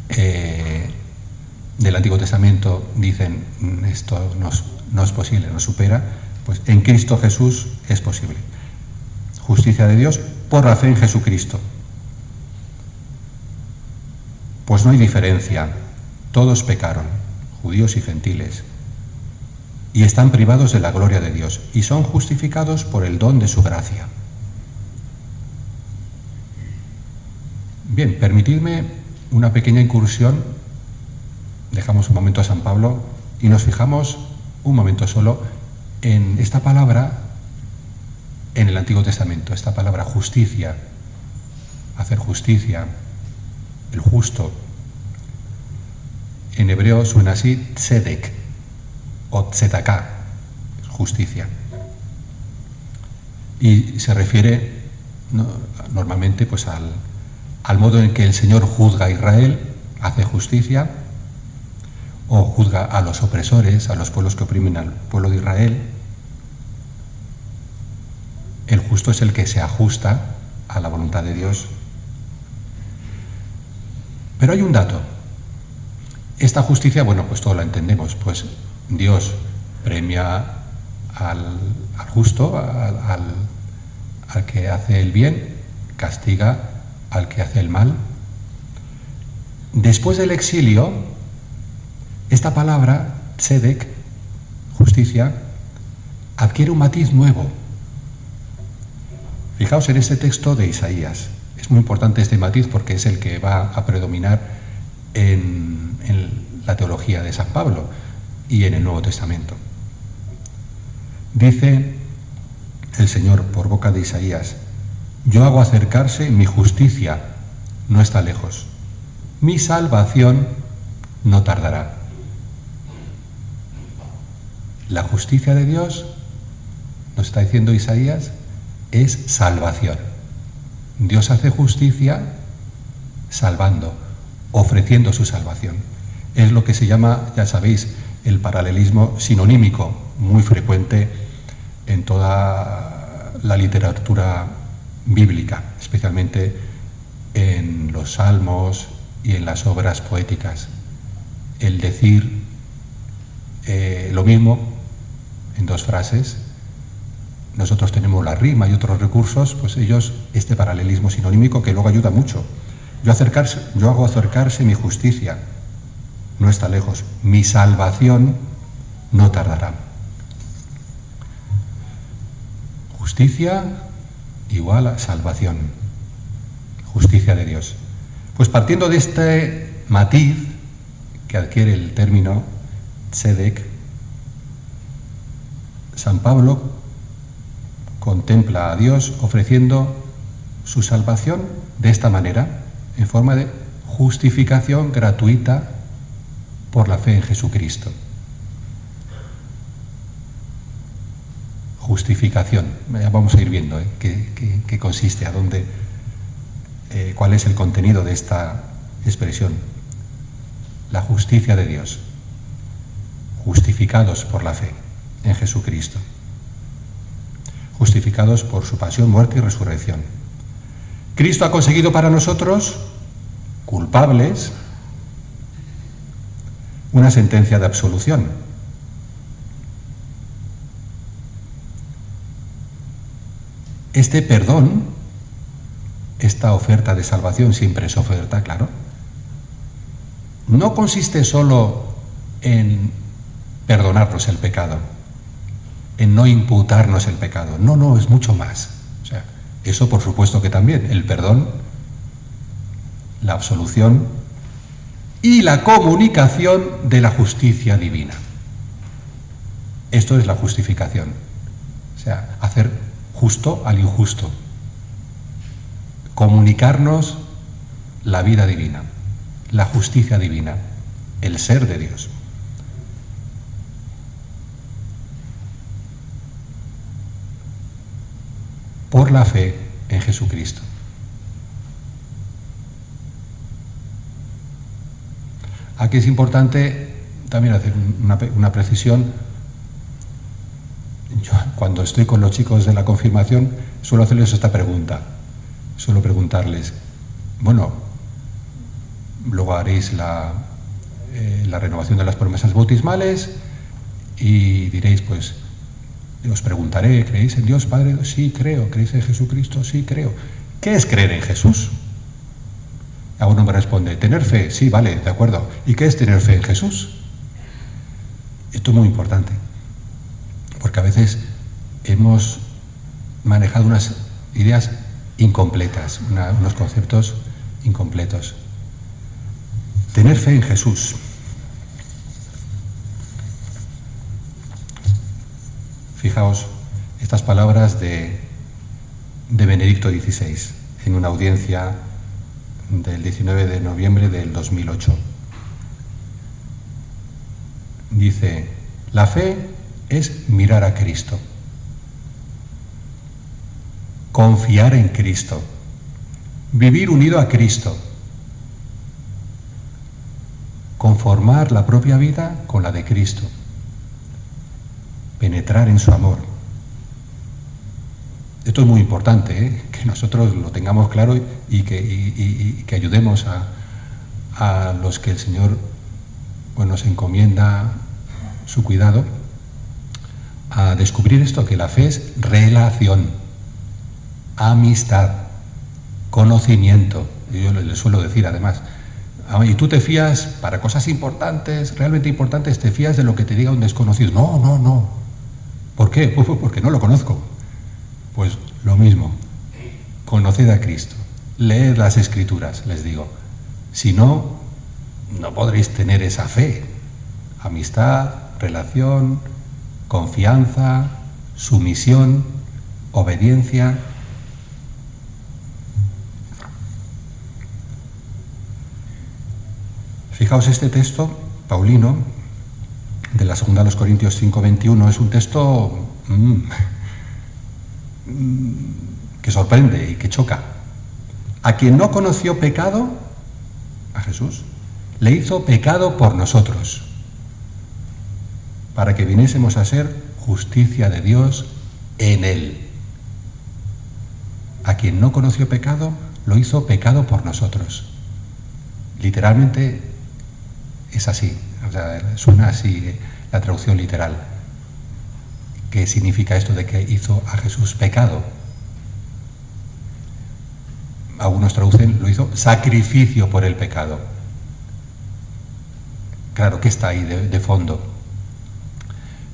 del Antiguo Testamento dicen esto no es posible, no supera, pues en Cristo Jesús es posible. Justicia de Dios por la fe en Jesucristo. Pues no hay diferencia, todos pecaron, judíos y gentiles, y están privados de la gloria de Dios, y son justificados por el don de su gracia. Bien, permitidme una pequeña incursión, dejamos un momento a San Pablo y nos fijamos un momento solo en esta palabra en el Antiguo Testamento, esta palabra justicia, hacer justicia, el justo. En hebreo suena así, tzedek o tzedaká, justicia. Y se refiere normalmente pues al modo en que el Señor juzga a Israel, hace justicia, o juzga a los opresores, a los pueblos que oprimen al pueblo de Israel. El justo es el que se ajusta a la voluntad de Dios. Pero hay un dato. Esta justicia, bueno, pues todo la entendemos, pues Dios premia al justo, al que hace el bien, castiga al que hace el mal. Después del exilio, esta palabra, tzedek, justicia, adquiere un matiz nuevo. Fijaos en este texto de Isaías. Es muy importante este matiz porque es el que va a predominar en la teología de San Pablo y en el Nuevo Testamento. Dice el Señor por boca de Isaías: yo hago acercarse mi justicia, no está lejos. Mi salvación no tardará. La justicia de Dios, nos está diciendo Isaías, es salvación. Dios hace justicia salvando, ofreciendo su salvación. Es lo que se llama, ya sabéis, el paralelismo sinonímico, muy frecuente en toda la literatura bíblica, especialmente en los salmos y en las obras poéticas. El decir lo mismo en dos frases. Nosotros tenemos la rima y otros recursos, pues ellos, este paralelismo sinonímico que luego ayuda mucho. Yo hago acercarse mi justicia, no está lejos, mi salvación no tardará. Justicia igual a salvación, justicia de Dios. Pues partiendo de este matiz que adquiere el término tzedek, San Pablo contempla a Dios ofreciendo su salvación de esta manera, en forma de justificación gratuita por la fe en Jesucristo. Justificación, ya vamos a ir viendo qué consiste, cuál es el contenido de esta expresión. La justicia de Dios, justificados por la fe en Jesucristo, justificados por su pasión, muerte y resurrección. Cristo ha conseguido para nosotros, culpables, una sentencia de absolución. Este perdón, esta oferta de salvación, siempre es oferta, claro, no consiste solo en perdonarnos el pecado, en no imputarnos el pecado. No, es mucho más. O sea, eso por supuesto que también, el perdón, la absolución y la comunicación de la justicia divina. Esto es la justificación. O sea, hacer justo al injusto. Comunicarnos la vida divina, la justicia divina, el ser de Dios. Por la fe en Jesucristo. Aquí es importante también hacer una precisión. Yo, cuando estoy con los chicos de la confirmación, suelo hacerles esta pregunta. Suelo preguntarles, bueno, luego haréis la renovación de las promesas bautismales y diréis, pues, os preguntaré, ¿creéis en Dios Padre? Sí, creo. ¿Creéis en Jesucristo? Sí, creo. ¿Qué es creer en Jesús? A uno me responde, ¿tener fe? Sí, vale, de acuerdo. ¿Y qué es tener fe en Jesús? Esto es muy importante, porque a veces hemos manejado unas ideas incompletas, unos conceptos incompletos. Tener fe en Jesús. Fijaos estas palabras de Benedicto XVI en una audiencia del 19 de noviembre del 2008. Dice, la fe es mirar a Cristo, confiar en Cristo, vivir unido a Cristo, conformar la propia vida con la de Cristo, penetrar en su amor. Esto es muy importante, que nosotros lo tengamos claro y que ayudemos a los que el Señor nos encomienda su cuidado a descubrir esto, que la fe es relación, amistad, conocimiento. Yo les suelo decir además, y tú te fías para cosas importantes, realmente importantes, te fías de lo que te diga un desconocido. No. ¿Por qué? Pues porque no lo conozco. Pues lo mismo, conoced a Cristo, leed las Escrituras, les digo. Si no, no podréis tener esa fe, amistad, relación, confianza, sumisión, obediencia. Fijaos, este texto paulino de la segunda a los Corintios 5:21 es un texto que sorprende y que choca. A quien no conoció pecado, a Jesús, le hizo pecado por nosotros, para que viniésemos a ser justicia de Dios en Él. A quien no conoció pecado, lo hizo pecado por nosotros. Literalmente es así, o sea, suena así la traducción literal. ¿Qué significa esto de que hizo a Jesús pecado? Algunos traducen, lo hizo sacrificio por el pecado. Claro, ¿qué está ahí de fondo?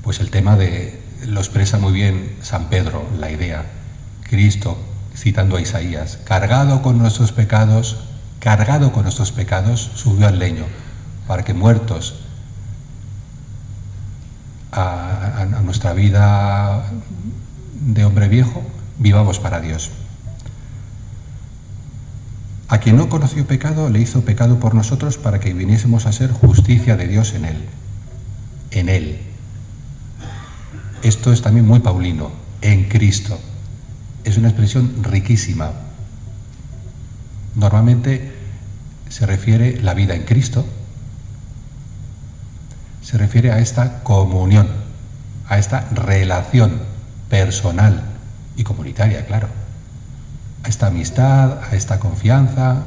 Pues el tema lo expresa muy bien San Pedro, la idea. Cristo, citando a Isaías, cargado con nuestros pecados, subió al leño, para que muertos a nuestra vida de hombre viejo, vivamos para Dios. A quien no conoció pecado, le hizo pecado por nosotros para que viniésemos a ser justicia de Dios en Él. En Él. Esto es también muy paulino, en Cristo. Es una expresión riquísima. Normalmente se refiere la vida en Cristo, se refiere a esta comunión, a esta relación personal y comunitaria, claro, a esta amistad, a esta confianza,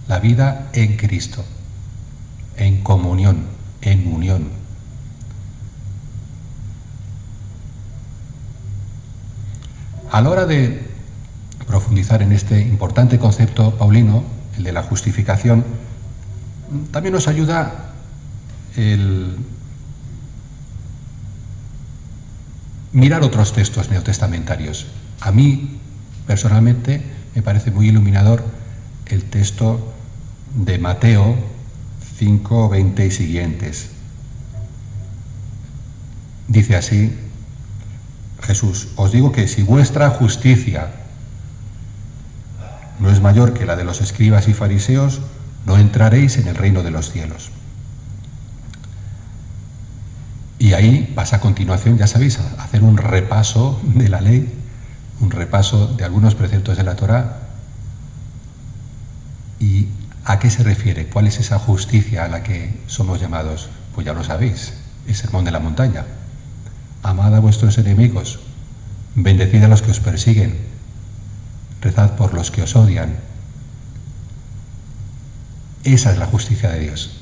la vida en Cristo, en comunión, en unión. A la hora de profundizar en este importante concepto paulino, el de la justificación, también nos ayuda el mirar otros textos neotestamentarios. A mí, personalmente, me parece muy iluminador el texto de Mateo 5:20 y siguientes. Dice así Jesús: os digo que si vuestra justicia no es mayor que la de los escribas y fariseos, no entraréis en el reino de los cielos. Y ahí vas a continuación, ya sabéis, a hacer un repaso de la ley, un repaso de algunos preceptos de la Torá. ¿Y a qué se refiere? ¿Cuál es esa justicia a la que somos llamados? Pues ya lo sabéis, el sermón de la montaña. Amad a vuestros enemigos, bendecid a los que os persiguen, rezad por los que os odian. Esa es la justicia de Dios.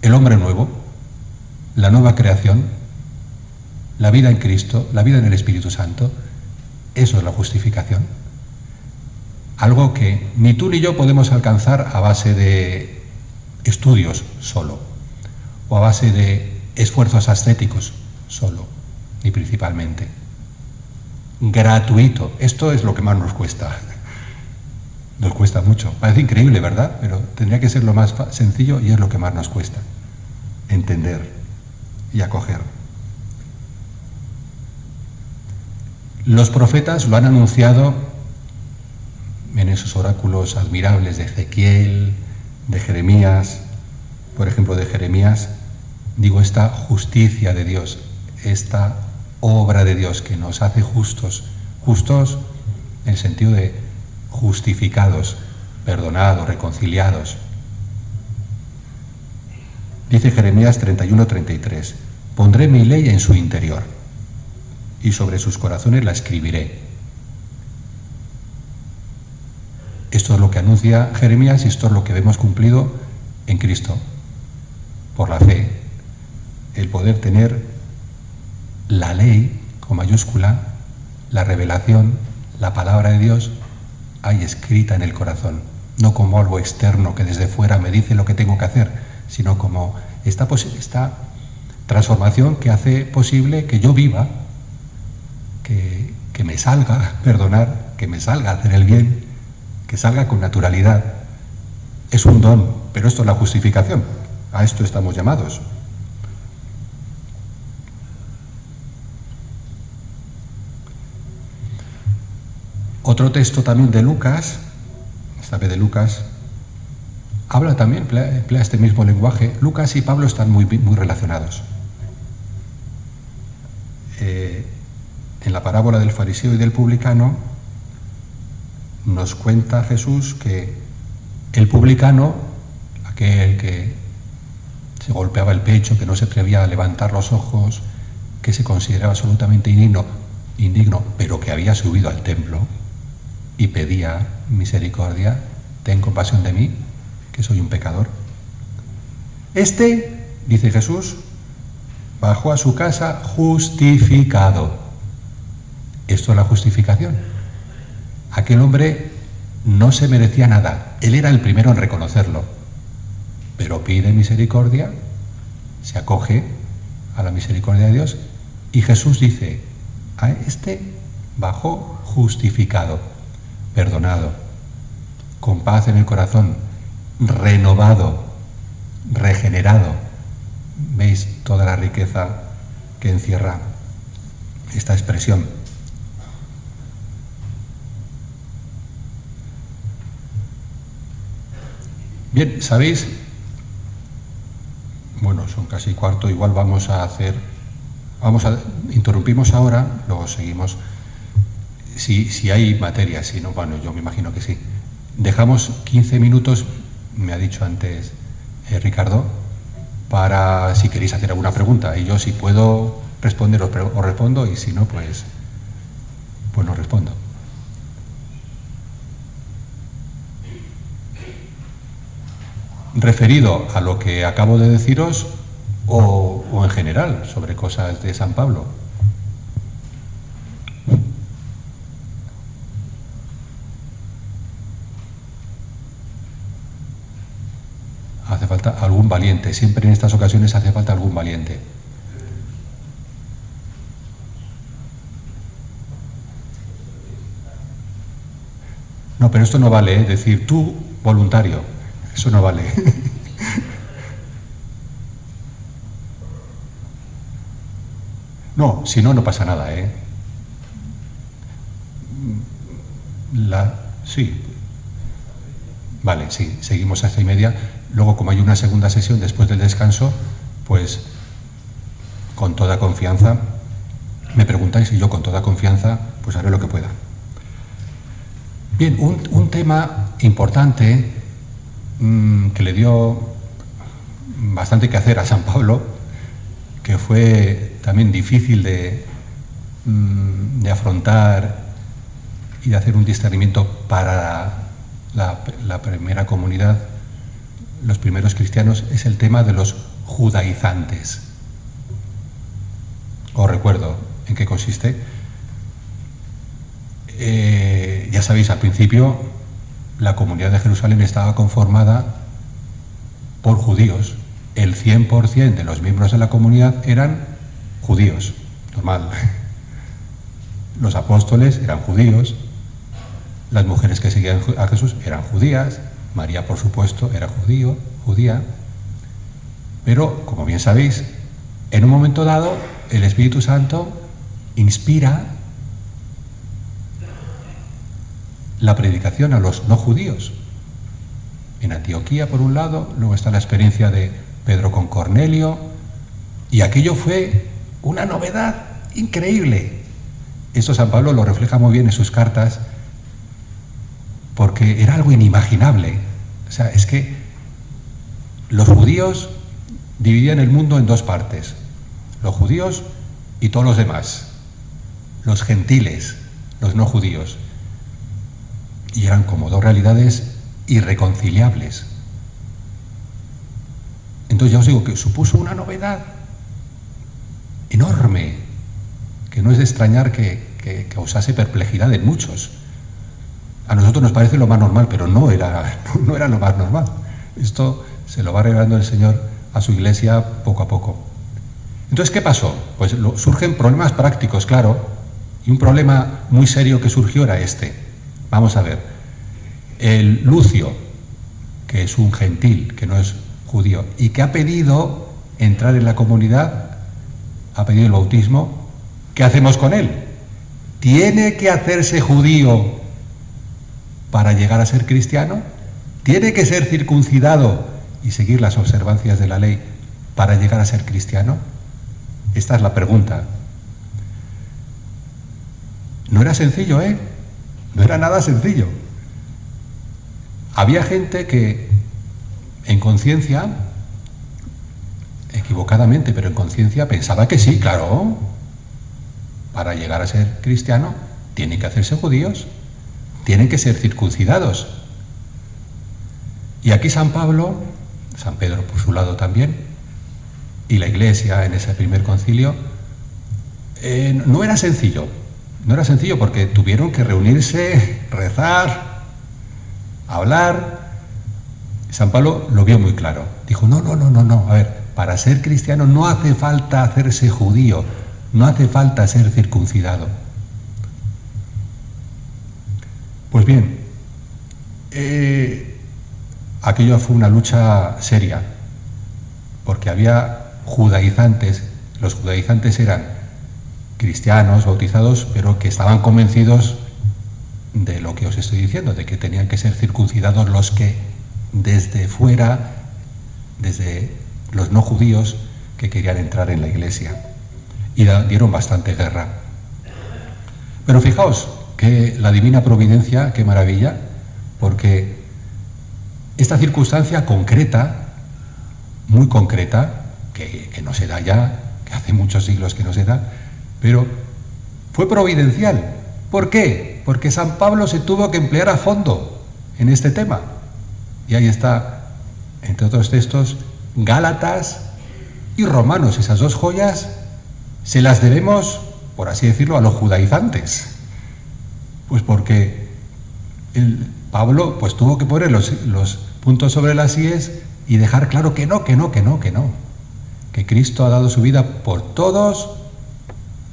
El hombre nuevo, la nueva creación, la vida en Cristo, la vida en el Espíritu Santo, eso es la justificación. Algo que ni tú ni yo podemos alcanzar a base de estudios solo, o a base de esfuerzos ascéticos solo, ni principalmente. Gratuito, esto es lo que más nos cuesta. Nos cuesta mucho. Parece increíble, ¿verdad? Pero tendría que ser lo más sencillo y es lo que más nos cuesta. Entender y acoger. Los profetas lo han anunciado en esos oráculos admirables de Ezequiel, de Jeremías. Por ejemplo, de Jeremías, digo, esta justicia de Dios, esta obra de Dios que nos hace justos. Justos en el sentido de justificados, perdonados, reconciliados. Dice Jeremías 31:33, pondré mi ley en su interior y sobre sus corazones la escribiré. Esto es lo que anuncia Jeremías y esto es lo que vemos cumplido en Cristo, por la fe. El poder tener la ley con mayúscula, la revelación, la palabra de Dios, ahí escrita en el corazón, no como algo externo que desde fuera me dice lo que tengo que hacer, sino como esta transformación que hace posible que yo viva, que me salga a perdonar, que me salga a hacer el bien, que salga con naturalidad. Es un don, pero esto es la justificación. A esto estamos llamados. Otro texto también de Lucas, esta vez de Lucas, habla también, emplea este mismo lenguaje. Lucas y Pablo están muy relacionados. en la parábola del fariseo y del publicano, nos cuenta Jesús que el publicano, aquel que se golpeaba el pecho, que no se atrevía a levantar los ojos, que se consideraba absolutamente indigno, pero que había subido al templo y pedía misericordia, ten compasión de mí, que soy un pecador. Este, dice Jesús, bajó a su casa justificado. Esto es la justificación. Aquel hombre no se merecía nada. Él era el primero en reconocerlo. Pero pide misericordia, se acoge a la misericordia de Dios. Y Jesús dice, a este bajó justificado, perdonado, con paz en el corazón, renovado, regenerado. ¿Veis toda la riqueza que encierra esta expresión? Bien, ¿sabéis? Bueno, son casi cuarto, igual interrumpimos ahora, luego seguimos. Si hay materia, si no, bueno, yo me imagino que sí. Dejamos 15 minutos, me ha dicho antes Ricardo, para si queréis hacer alguna pregunta. Y yo, si puedo responder, os respondo, y si no, pues no respondo. ¿Referido a lo que acabo de deciros o en general sobre cosas de San Pablo? Hace falta algún valiente, siempre en estas ocasiones hace falta algún valiente. No, pero esto no vale, ¿eh? Decir tú voluntario, eso no vale. No, si no, no pasa nada, ¿eh? Sí. Vale, sí, seguimos a 6:30. Luego, como hay una segunda sesión después del descanso, pues con toda confianza me preguntáis y yo con toda confianza pues haré lo que pueda. Bien, un tema importante que le dio bastante que hacer a San Pablo, que fue también difícil de afrontar y de hacer un discernimiento para la primera comunidad, los primeros cristianos, es el tema de los judaizantes. Os recuerdo en qué consiste. Ya sabéis, al principio la comunidad de Jerusalén estaba conformada por judíos. El 100% de los miembros de la comunidad eran judíos, normal. Los apóstoles eran judíos, las mujeres que seguían a Jesús eran judías, María, por supuesto, era judía. Pero, como bien sabéis, en un momento dado, el Espíritu Santo inspira la predicación a los no judíos. En Antioquía, por un lado, luego está la experiencia de Pedro con Cornelio, y aquello fue una novedad increíble. Esto San Pablo lo refleja muy bien en sus cartas, porque era algo inimaginable. O sea, es que los judíos dividían el mundo en dos partes: los judíos y todos los demás, los gentiles, los no judíos. Y eran como dos realidades irreconciliables. Entonces ya os digo que supuso una novedad enorme, que no es de extrañar que causase perplejidad en muchos. A nosotros nos parece lo más normal, pero no era lo más normal. Esto se lo va revelando el Señor a su iglesia poco a poco. Entonces, ¿qué pasó? Pues surgen problemas prácticos, claro, y un problema muy serio que surgió era este. Vamos a ver, el Lucio, que es un gentil, que no es judío, y que ha pedido entrar en la comunidad, ha pedido el bautismo, ¿qué hacemos con él? ¿Tiene que hacerse judío para llegar a ser cristiano? ¿Tiene que ser circuncidado y seguir las observancias de la ley para llegar a ser cristiano? Esta es la pregunta. No era sencillo, ¿eh? No era nada sencillo. Había gente que en conciencia, equivocadamente, pero en conciencia pensaba que sí, claro, para llegar a ser cristiano tienen que hacerse judíos, tienen que ser circuncidados. Y aquí San Pablo, San Pedro por su lado también, y la Iglesia en ese primer concilio, no era sencillo. No era sencillo porque tuvieron que reunirse, rezar, hablar. San Pablo lo vio muy claro. Dijo, no, a ver, para ser cristiano no hace falta hacerse judío, no hace falta ser circuncidado. Pues bien, aquello fue una lucha seria, porque había judaizantes. Los judaizantes eran cristianos bautizados, pero que estaban convencidos de lo que os estoy diciendo, de que tenían que ser circuncidados los que desde fuera, desde los no judíos que querían entrar en la Iglesia, y dieron bastante guerra. Pero fijaos que la divina providencia, qué maravilla, porque esta circunstancia concreta, muy concreta, que no se da ya, que hace muchos siglos que no se da, pero fue providencial. ¿Por qué? Porque San Pablo se tuvo que emplear a fondo en este tema. Y ahí está, entre otros textos, Gálatas y Romanos. Esas dos joyas se las debemos, por así decirlo, a los judaizantes. Pues porque Pablo pues tuvo que poner los puntos sobre las íes y dejar claro que no. Que Cristo ha dado su vida por todos,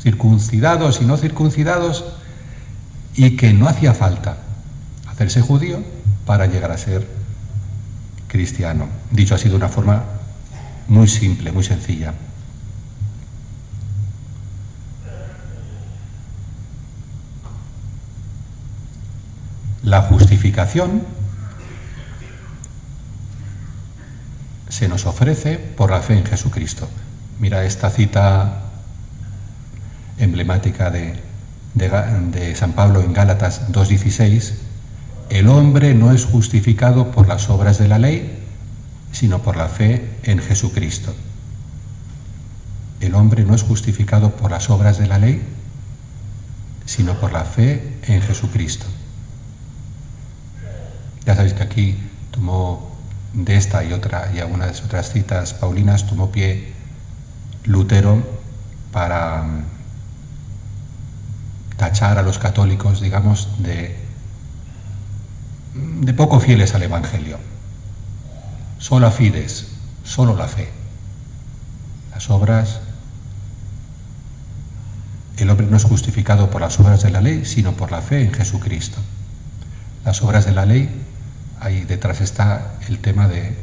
circuncidados y no circuncidados, y que no hacía falta hacerse judío para llegar a ser cristiano. Dicho así de una forma muy simple, muy sencilla. La justificación se nos ofrece por la fe en Jesucristo. Mira esta cita emblemática de San Pablo en Gálatas 2:16. El hombre no es justificado por las obras de la ley, sino por la fe en Jesucristo. El hombre no es justificado por las obras de la ley, sino por la fe en Jesucristo. Ya sabéis que aquí tomó de esta y algunas otras citas paulinas, tomó pie Lutero para tachar a los católicos, digamos, de poco fieles al Evangelio. Sola fides, solo la fe. Las obras, el hombre no es justificado por las obras de la ley, sino por la fe en Jesucristo. Las obras de la ley, ahí detrás está el tema de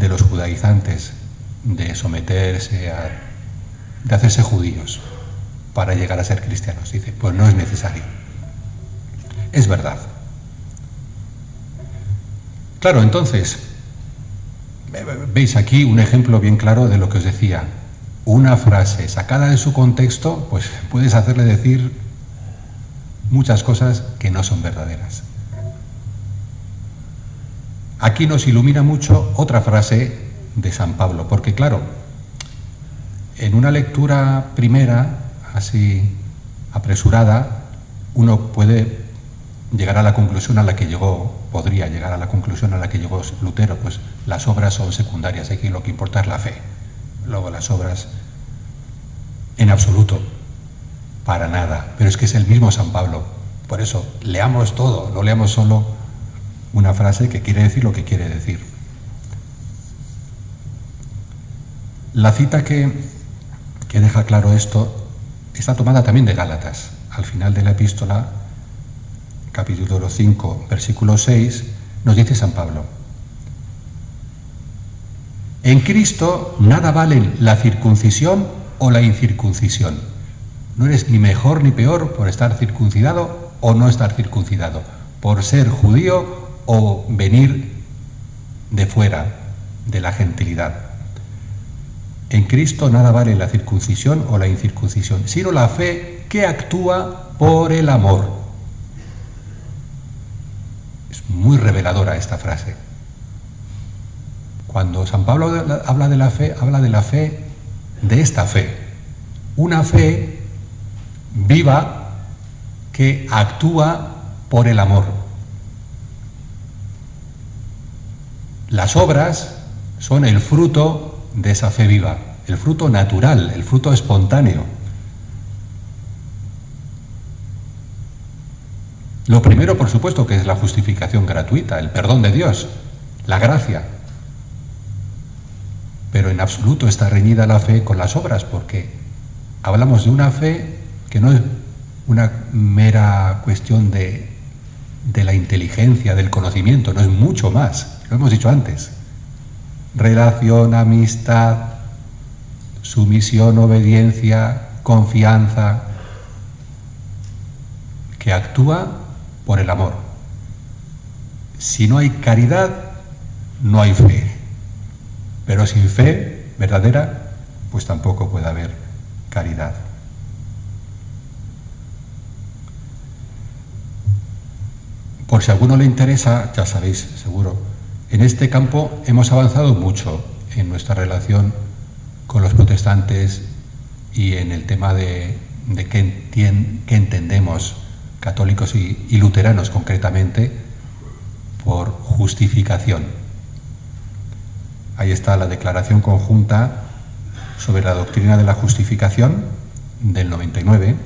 los judaizantes, de someterse de hacerse judíos para llegar a ser cristianos. Dice, pues no es necesario. Es verdad. Claro, entonces, veis aquí un ejemplo bien claro de lo que os decía. Una frase sacada de su contexto, pues puedes hacerle decir muchas cosas que no son verdaderas. Aquí nos ilumina mucho otra frase de San Pablo, porque claro, en una lectura primera, así apresurada, uno puede llegar a la conclusión a la que llegó, podría llegar a la conclusión a la que llegó Lutero, pues las obras son secundarias, aquí lo que importa es la fe. Luego las obras, en absoluto, para nada. Pero es que es el mismo San Pablo. Por eso, leamos todo, no leamos solo una frase que quiere decir lo que quiere decir. La cita que deja claro esto está tomada también de Gálatas. Al final de la epístola, capítulo 5, versículo 6, nos dice San Pablo: en Cristo nada valen la circuncisión o la incircuncisión. No eres ni mejor ni peor por estar circuncidado o no estar circuncidado, por ser judío o venir de fuera de la gentilidad. En Cristo nada vale la circuncisión o la incircuncisión, sino la fe que actúa por el amor. Es muy reveladora esta frase. Cuando San Pablo habla de la fe de esta fe. Una fe viva que actúa por el amor. Las obras son el fruto de esa fe viva, el fruto natural, el fruto espontáneo. Lo primero, por supuesto, que es la justificación gratuita, el perdón de Dios, la gracia. Pero en absoluto está reñida la fe con las obras, porque hablamos de una fe que no es una mera cuestión de la inteligencia, del conocimiento, no es mucho más, lo hemos dicho antes. Relación, amistad, sumisión, obediencia, confianza, que actúa por el amor. Si no hay caridad, no hay fe. Pero sin fe verdadera, pues tampoco puede haber caridad. Por si a alguno le interesa, ya sabéis, seguro, en este campo hemos avanzado mucho en nuestra relación con los protestantes y en el tema de qué entendemos, católicos y luteranos concretamente, por justificación. Ahí está la declaración conjunta sobre la doctrina de la justificación del 99,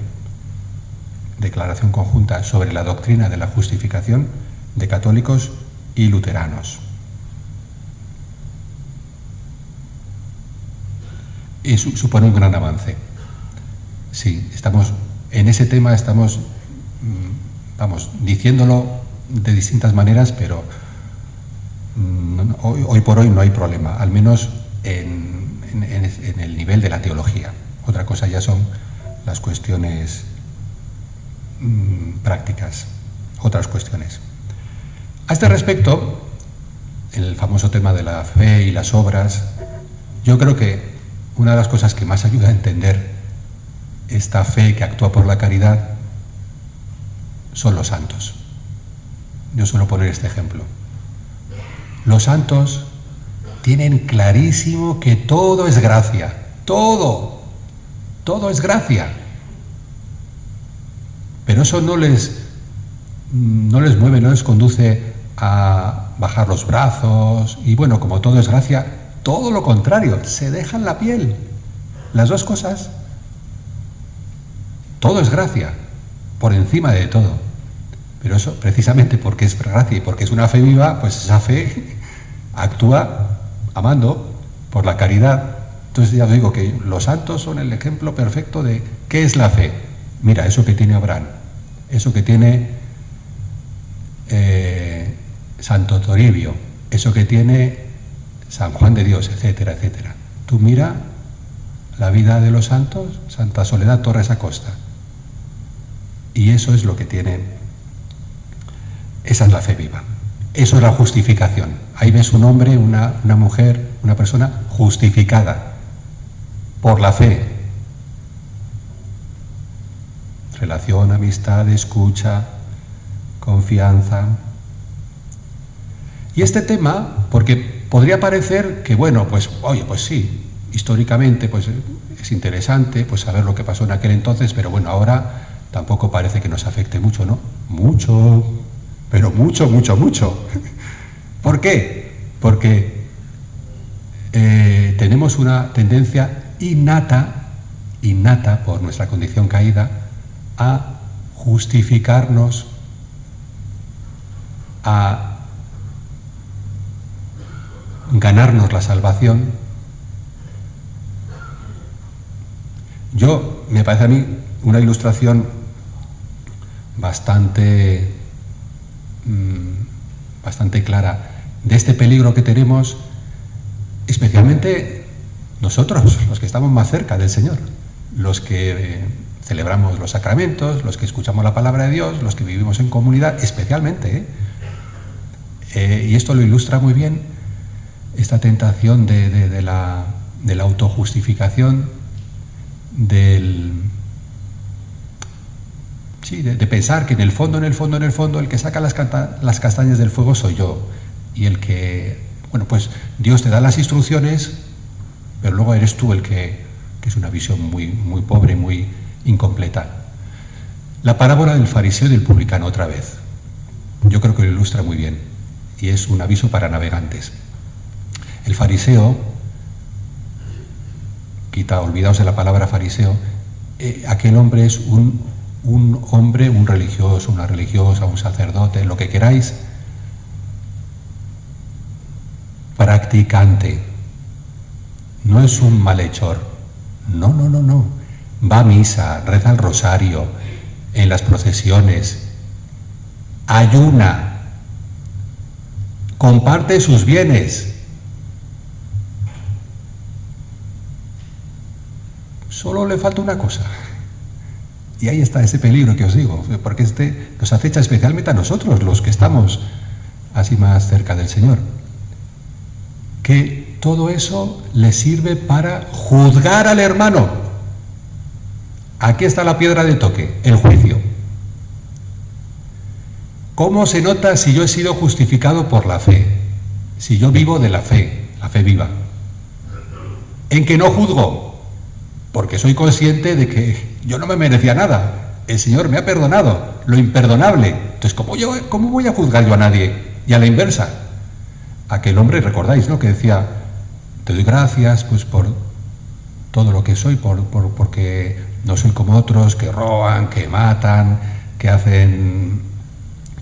declaración conjunta sobre la doctrina de la justificación de católicos y luteranos. Y supone un gran avance. Sí, estamos en ese tema, estamos diciéndolo de distintas maneras, pero hoy por hoy no hay problema, al menos en el nivel de la teología. Otra cosa ya son las cuestiones prácticas, otras cuestiones. A este respecto, el famoso tema de la fe y las obras, yo creo que una de las cosas que más ayuda a entender esta fe que actúa por la caridad son los santos. Yo suelo poner este ejemplo. Los santos tienen clarísimo que todo es gracia, todo es gracia. Pero eso no les mueve, no les conduce a bajar los brazos y bueno, como todo es gracia, todo lo contrario, se dejan la piel. Las dos cosas. Todo es gracia, por encima de todo. Pero eso, precisamente porque es gracia y porque es una fe viva, pues esa fe actúa amando por la caridad. Entonces ya os digo que los santos son el ejemplo perfecto de qué es la fe. Mira, eso que tiene Abraham, eso que tiene Santo Toribio, eso que tiene San Juan de Dios, etcétera, etcétera. Tú mira la vida de los santos, Santa Soledad Torres Acosta, y eso es lo que tiene, esa es la fe viva, eso es la justificación. Ahí ves un hombre, una mujer, una persona justificada por la fe. Relación, amistad, escucha, confianza. Y este tema, porque podría parecer que, bueno, pues, oye, pues sí, históricamente pues es interesante pues saber lo que pasó en aquel entonces, pero bueno, ahora tampoco parece que nos afecte mucho, ¿no? Mucho, pero mucho, mucho, mucho. ¿Por qué? Porque tenemos una tendencia innata por nuestra condición caída, a justificarnos, a ganarnos la salvación. Me parece a mí una ilustración bastante clara de este peligro que tenemos, especialmente nosotros, los que estamos más cerca del Señor, los que celebramos los sacramentos, los que escuchamos la palabra de Dios, los que vivimos en comunidad, especialmente. Y esto lo ilustra muy bien, esta tentación de la autojustificación, del sí, de pensar que en el fondo, el que saca las castañas del fuego soy yo. Y el que, bueno, pues Dios te da las instrucciones, pero luego eres tú el que es una visión muy, muy pobre, muy incompleta. La parábola del fariseo y del publicano otra vez. Yo creo que lo ilustra muy bien. Y es un aviso para navegantes. El fariseo, olvidaos de la palabra fariseo, aquel hombre es un hombre, un religioso, una religiosa, un sacerdote, lo que queráis, practicante. No es un malhechor. No. Va a misa, reza el rosario, en las procesiones, ayuna, comparte sus bienes. Solo le falta una cosa. Y ahí está ese peligro que os digo, porque nos acecha especialmente a nosotros, los que estamos así más cerca del Señor. Que todo eso le sirve para juzgar al hermano. Aquí está la piedra de toque, el juicio. ¿Cómo se nota si yo he sido justificado por la fe? Si yo vivo de la fe viva. En que no juzgo, porque soy consciente de que yo no me merecía nada. El Señor me ha perdonado lo imperdonable. Entonces, ¿cómo voy a juzgar yo a nadie? Y a la inversa. Aquel hombre, recordáis, ¿no?, que decía, te doy gracias pues por todo lo que soy, porque no soy como otros que roban, que matan, que hacen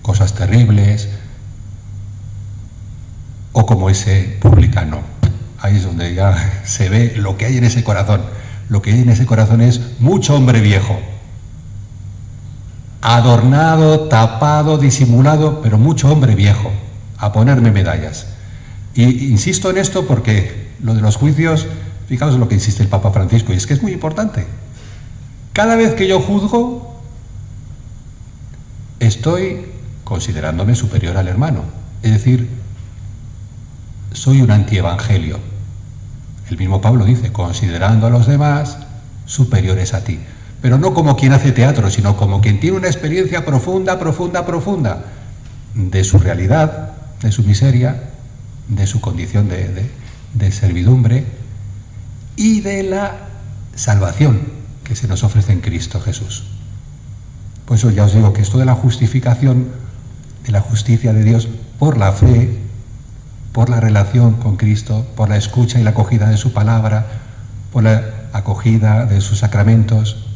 cosas terribles, o como ese publicano. Ahí es donde ya se ve lo que hay en ese corazón. Lo que hay en ese corazón es mucho hombre viejo, adornado, tapado, disimulado, pero mucho hombre viejo, a ponerme medallas. Y insisto en esto porque lo de los juicios, fijaos en lo que insiste el Papa Francisco, y es que es muy importante. Cada vez que yo juzgo, estoy considerándome superior al hermano. Es decir, soy un antievangelio. El mismo Pablo dice, considerando a los demás superiores a ti. Pero no como quien hace teatro, sino como quien tiene una experiencia profunda de su realidad, de su miseria, de su condición de servidumbre y de la salvación que se nos ofrece en Cristo Jesús. Por eso ya os digo que esto de la justificación, de la justicia de Dios por la fe, por la relación con Cristo, por la escucha y la acogida de su palabra, por la acogida de sus sacramentos,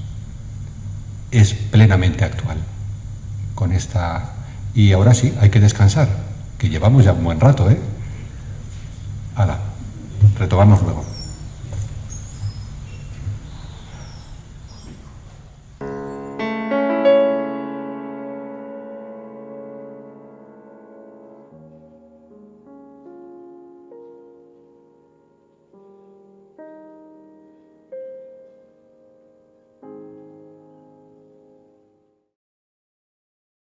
es plenamente actual. Y ahora sí, hay que descansar, que llevamos ya un buen rato, Hala, retomamos luego.